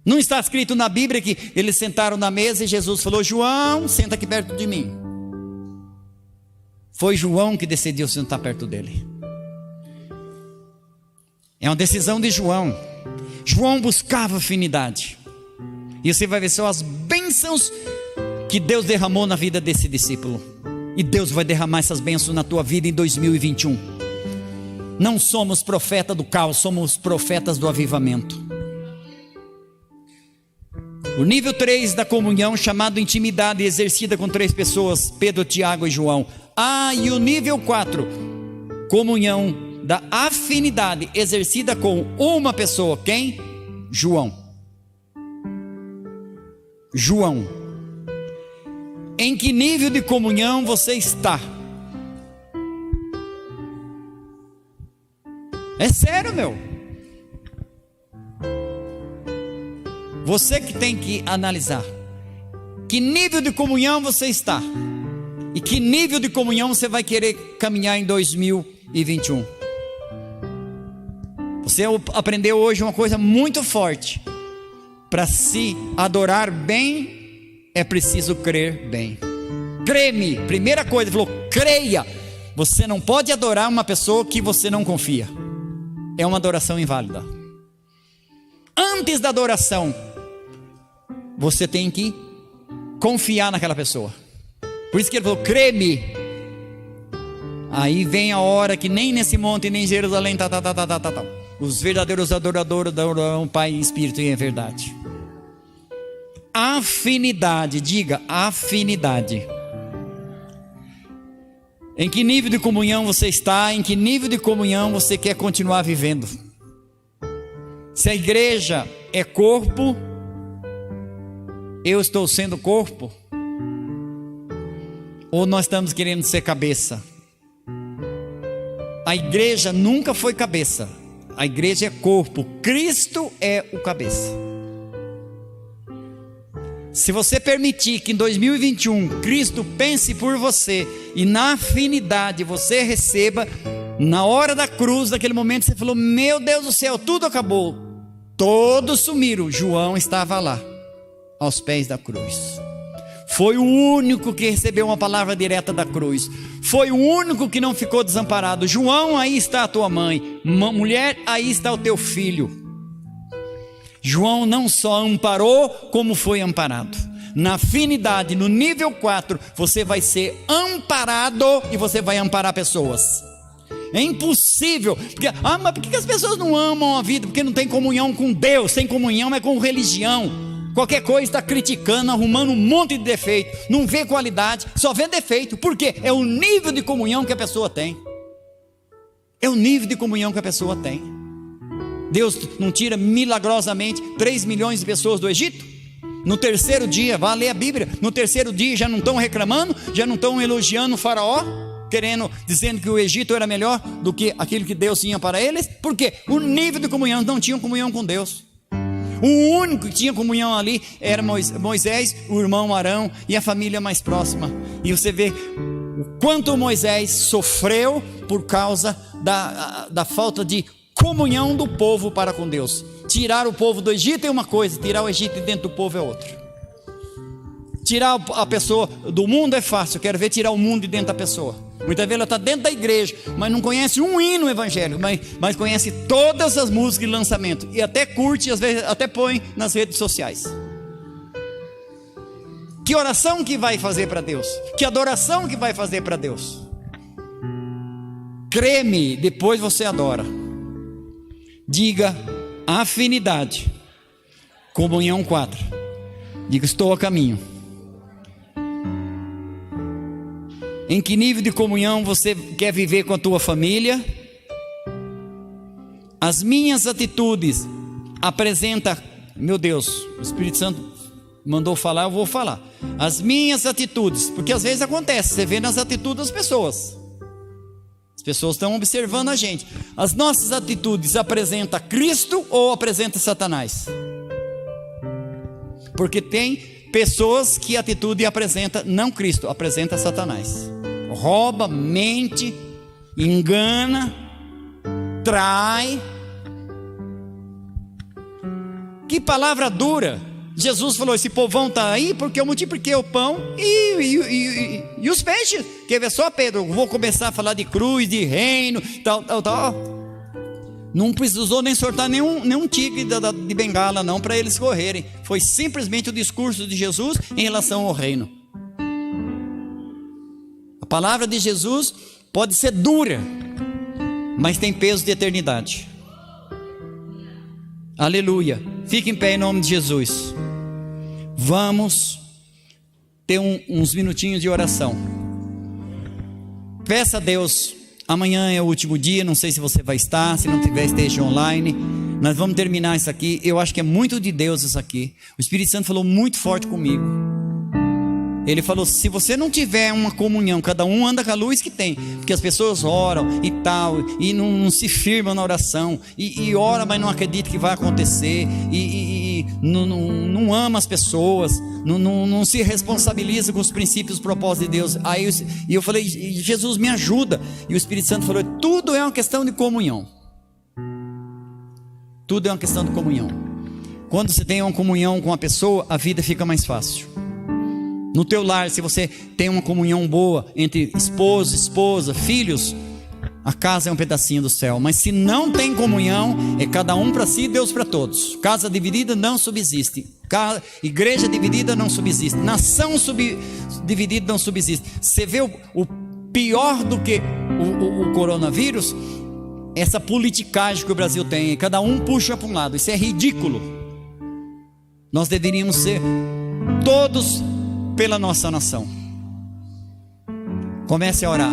Não está escrito na Bíblia que eles sentaram na mesa e Jesus falou, João, senta aqui perto de mim. Foi João que decidiu sentar perto dele. É uma decisão de João. João buscava afinidade. E você vai ver só as bênçãos que Deus derramou na vida desse discípulo. E Deus vai derramar essas bênçãos na tua vida em 2021. Não somos profeta do caos, somos profetas do avivamento. O nível 3 da comunhão, chamado intimidade, exercida com 3 pessoas, Pedro, Tiago e João. E o nível 4, comunhão da afinidade, exercida com uma pessoa. Quem? João. Em que nível de comunhão você está? É sério, meu. Você que tem que analisar. Que nível de comunhão você está? E que nível de comunhão você vai querer caminhar em 2021? Você aprendeu hoje uma coisa muito forte. Para se adorar bem, é preciso crer bem. Crê-me, primeira coisa, ele falou, creia. Você não pode adorar uma pessoa que você não confia. É uma adoração inválida. Antes da adoração, você tem que confiar naquela pessoa. Por isso que ele falou, crê-me. Aí vem a hora que nem nesse monte, nem em Jerusalém, os verdadeiros adoradores adorarão o Pai em espírito e em verdade. Afinidade, diga afinidade. Em que nível de comunhão você está? Em que nível de comunhão você quer continuar vivendo? Se a igreja é corpo, eu estou sendo corpo? Ou nós estamos querendo ser cabeça? A igreja nunca foi cabeça. A igreja é corpo. Cristo é o cabeça. Se você permitir que em 2021 Cristo pense por você e na afinidade você receba, na hora da cruz, naquele momento você falou, meu Deus do céu, tudo acabou, todos sumiram. João estava lá, aos pés da cruz. Foi o único que recebeu uma palavra direta da cruz. Foi o único que não ficou desamparado. João, aí está a tua mãe. Mulher, aí está o teu filho. João não só amparou, como foi amparado. Na afinidade, no nível 4, você vai ser amparado e você vai amparar pessoas. É impossível. Porque, mas por que as pessoas não amam a vida? Porque não tem comunhão com Deus. Sem comunhão é com religião. Qualquer coisa está criticando, arrumando um monte de defeito. Não vê qualidade, só vê defeito. Por quê? É o nível de comunhão que a pessoa tem. É o nível de comunhão que a pessoa tem. Deus não tira milagrosamente 3 milhões de pessoas do Egito? No terceiro dia, vá ler a Bíblia, no terceiro dia já não estão reclamando, já não estão elogiando o faraó, dizendo que o Egito era melhor do que aquilo que Deus tinha para eles? Porque o nível de comunhão, não tinham comunhão com Deus. O único que tinha comunhão ali era Moisés, o irmão Arão e a família mais próxima. E você vê o quanto Moisés sofreu por causa da falta de comunhão do povo para com Deus. Tirar o povo do Egito é uma coisa, tirar o Egito de dentro do povo é outra. Tirar a pessoa do mundo é fácil, eu quero ver tirar o mundo de dentro da pessoa. Muitas vezes ela está dentro da igreja, mas não conhece um hino evangélico, mas conhece todas as músicas de lançamento, e até curte, às vezes até põe nas redes sociais. Que oração que vai fazer para Deus? Que adoração que vai fazer para Deus? Crê-me, depois você adora. Diga afinidade. Comunhão 4. Diga, estou a caminho. Em que nível de comunhão você quer viver com a tua família? As minhas atitudes apresenta, meu Deus, o Espírito Santo mandou falar, eu vou falar. As minhas atitudes, porque às vezes acontece, você vê nas atitudes das pessoas. As pessoas estão observando a gente. As nossas atitudes apresentam Cristo ou apresentam Satanás? Porque tem pessoas que a atitude apresenta não Cristo, apresenta Satanás. Rouba, mente, engana, trai. Que palavra dura. Jesus falou, esse povão está aí porque eu multipliquei o pão e os peixes. Quer ver só, Pedro? Vou começar a falar de cruz, de reino, tal. Não precisou nem soltar nenhum tigre de bengala não, para eles correrem. Foi simplesmente o discurso de Jesus em relação ao reino. A palavra de Jesus pode ser dura, mas tem peso de eternidade. Aleluia. Fique em pé em nome de Jesus. Vamos ter uns minutinhos de oração. Peça a Deus. Amanhã é o último dia, não sei se você vai estar, se não tiver, esteja online. Nós vamos terminar isso aqui. Eu acho que é muito de Deus isso aqui. O Espírito Santo falou muito forte comigo. Ele falou, se você não tiver uma comunhão, cada um anda com a luz que tem, porque as pessoas oram e tal, e não se firmam na oração, e ora, mas não acredita que vai acontecer, e não ama as pessoas, não se responsabiliza com os princípios e os propósitos de Deus. Aí eu falei, Jesus me ajuda, e o Espírito Santo falou, tudo é uma questão de comunhão. Tudo é uma questão de comunhão. Quando você tem uma comunhão com a pessoa, a vida fica mais fácil. No teu lar, se você tem uma comunhão boa entre esposo, esposa, filhos, a casa é um pedacinho do céu. Mas se não tem comunhão, é cada um para si e Deus para todos. Casa dividida não subsiste. Igreja dividida não subsiste. Nação dividida não subsiste. Você vê o pior do que o coronavírus? Essa politicagem que o Brasil tem. Cada um puxa para um lado. Isso é ridículo. Nós deveríamos ser todos pela nossa nação. Comece a orar.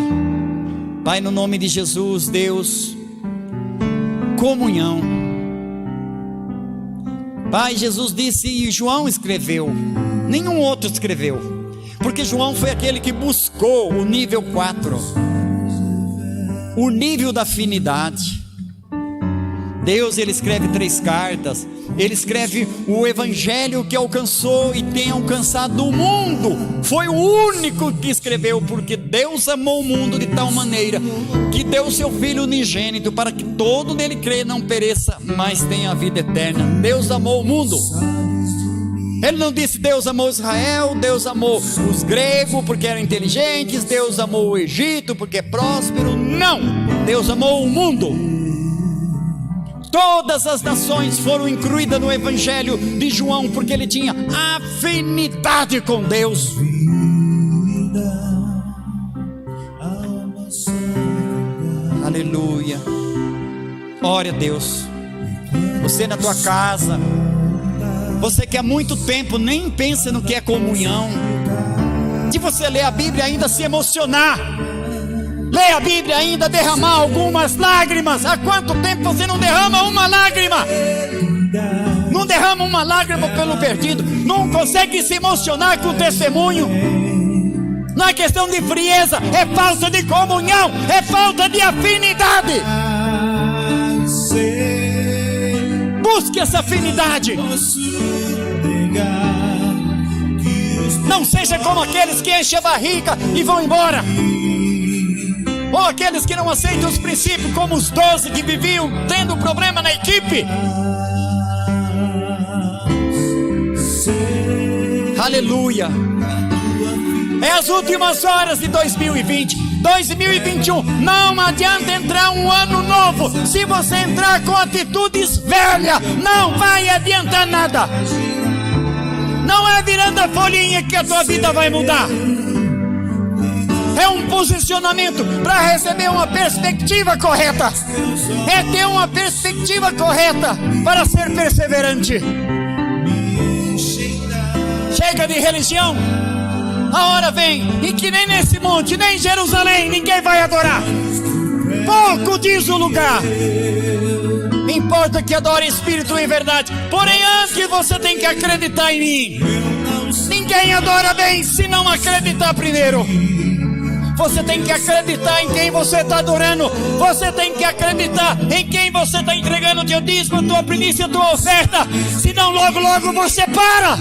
Pai, no nome de Jesus, Deus, comunhão. Pai, Jesus disse, e João escreveu, nenhum outro escreveu, porque João foi aquele que buscou o nível 4, o nível da afinidade. Deus, ele escreve 3 cartas, ele escreve o evangelho que alcançou e tem alcançado o mundo. Foi o único que escreveu, porque Deus amou o mundo de tal maneira que deu o seu Filho unigênito para que todo nele crê não pereça, mas tenha a vida eterna. Deus amou o mundo. Ele não disse Deus amou Israel, Deus amou os gregos porque eram inteligentes, Deus amou o Egito porque é próspero. Não, Deus amou o mundo. Todas as nações foram incluídas no evangelho de João, porque ele tinha afinidade com Deus. Aleluia. Ore a Deus. Você na tua casa, você que há muito tempo nem pensa no que é comunhão, de você ler a Bíblia e ainda se emocionar. Lê a Bíblia ainda, derramar algumas lágrimas. Há quanto tempo você não derrama uma lágrima? Não derrama uma lágrima pelo perdido. Não consegue se emocionar com o testemunho. Não é questão de frieza, é falta de comunhão, é falta de afinidade. Busque essa afinidade. Não seja como aqueles que enchem a barriga e vão embora, ou aqueles que não aceitam os princípios, como os 12 que viviam tendo problema na equipe. Aleluia. É as últimas horas de 2020, 2021. Não adianta entrar um ano novo se você entrar com atitudes velhas. Não vai adiantar nada. Não é virando a folhinha que a tua vida vai mudar. É um posicionamento para receber uma perspectiva correta. É ter uma perspectiva correta para ser perseverante. Chega de religião. A hora vem em que nem nesse monte, nem em Jerusalém, ninguém vai adorar. Pouco diz o lugar. Importa que adore Espírito em verdade. Porém, antes você tem que acreditar em mim. Ninguém adora bem se não acreditar primeiro. Você tem que acreditar em quem você está adorando. Você tem que acreditar em quem você está entregando o teu dízimo, a tua primícia, a tua oferta. Senão logo você para.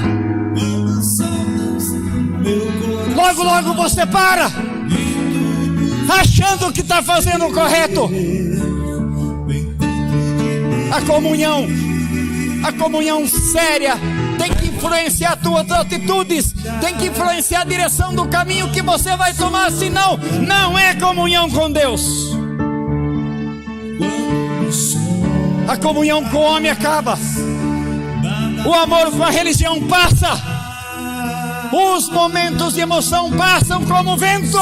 Logo você para, achando que está fazendo o correto. A comunhão séria tem que influenciar as tuas atitudes, tem que influenciar a direção do caminho que você vai tomar. Senão, não é comunhão com Deus. A comunhão com o homem acaba. O amor com a religião passa. Os momentos de emoção passam como vento.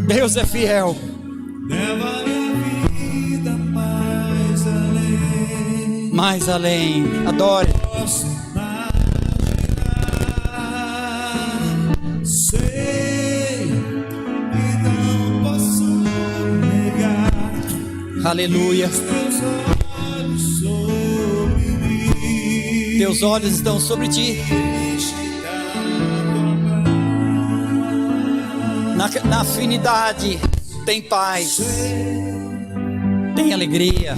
Deus é fiel. Mais além. Adore. Aleluia. Teus olhos estão sobre ti. Na afinidade tem paz, tem alegria,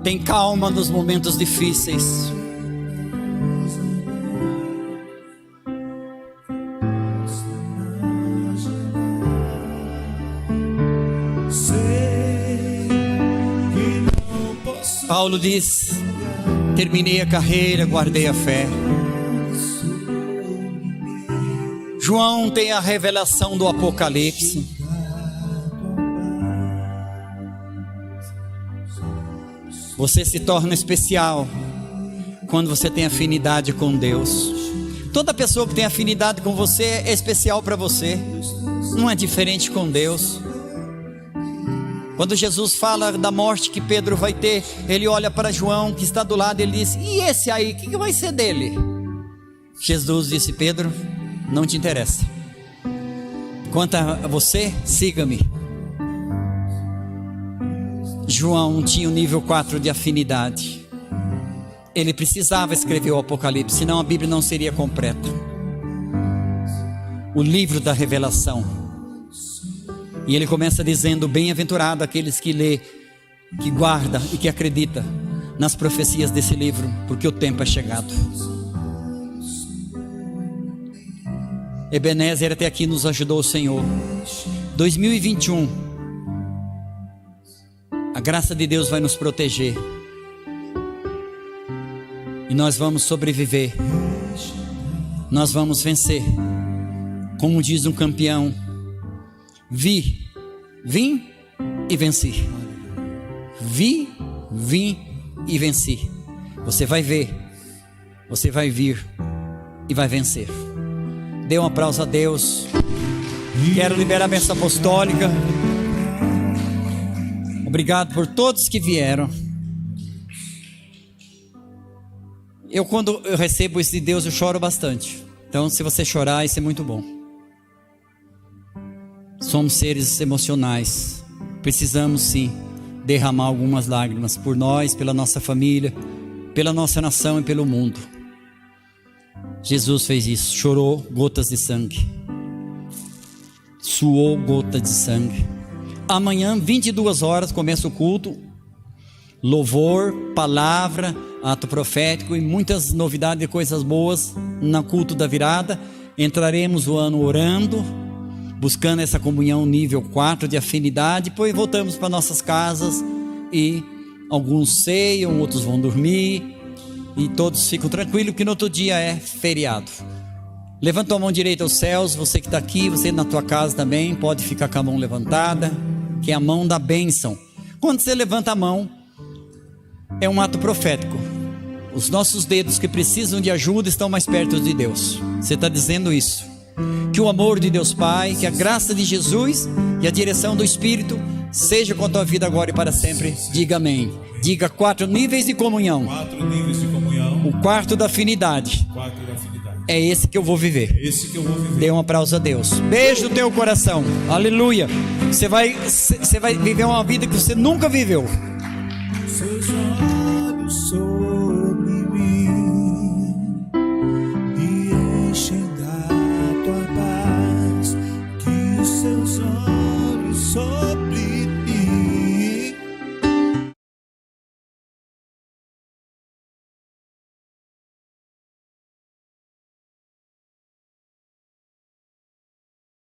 tem calma nos momentos difíceis. Paulo diz: terminei a carreira, guardei a fé. João tem a revelação do Apocalipse. Você se torna especial quando você tem afinidade com Deus. Toda pessoa que tem afinidade com você é especial para você. Não é diferente com Deus. Quando Jesus fala da morte que Pedro vai ter, ele olha para João que está do lado e ele diz: e esse aí, o que vai ser dele? Jesus disse: Pedro, não te interessa. Quanto a você, siga-me. João tinha o nível 4 de afinidade. Ele precisava escrever o Apocalipse, senão a Bíblia não seria completa. O livro da revelação. E ele começa dizendo: bem-aventurado aqueles que lê, que guarda e que acredita nas profecias desse livro, porque o tempo é chegado. Ebenezer, até aqui nos ajudou o Senhor. 2021, a graça de Deus vai nos proteger e nós vamos sobreviver. Nós vamos vencer. Como diz um campeão: vim e venci. Vim e venci. Você vai ver, você vai vir e vai vencer. Dê um aplauso a Deus. Quero liberar a bênção apostólica. Obrigado por todos que vieram. Quando eu recebo isso de Deus, eu choro bastante. Então, se você chorar, isso é muito bom. Somos seres emocionais. Precisamos sim derramar algumas lágrimas por nós, pela nossa família, pela nossa nação e pelo mundo. Jesus fez isso, chorou gotas de sangue, suou gotas de sangue. Amanhã, 22 horas, começa o culto. Louvor, palavra, ato profético e muitas novidades e coisas boas no culto da virada. Entraremos o ano orando, buscando essa comunhão nível 4 de afinidade. Depois voltamos para nossas casas e alguns ceiam, outros vão dormir e todos ficam tranquilos, porque no outro dia é feriado. Levanta a mão direita aos céus. Você que está aqui, você na tua casa também pode ficar com a mão levantada, que é a mão da bênção. Quando você levanta a mão, é um ato profético. Os nossos dedos que precisam de ajuda estão mais perto de Deus. Você está dizendo isso. Que o amor de Deus Pai, que a graça de Jesus e a direção do Espírito seja com a tua vida agora e para sempre. Diga amém. Diga 4 níveis de comunhão. 4 níveis de comunhão. O quarto da afinidade. Quarto da afinidade. É esse que eu vou viver. É esse que eu vou viver. Dê um aplauso a Deus. Beijo no teu coração. Aleluia. Você vai viver uma vida que você nunca viveu. Seja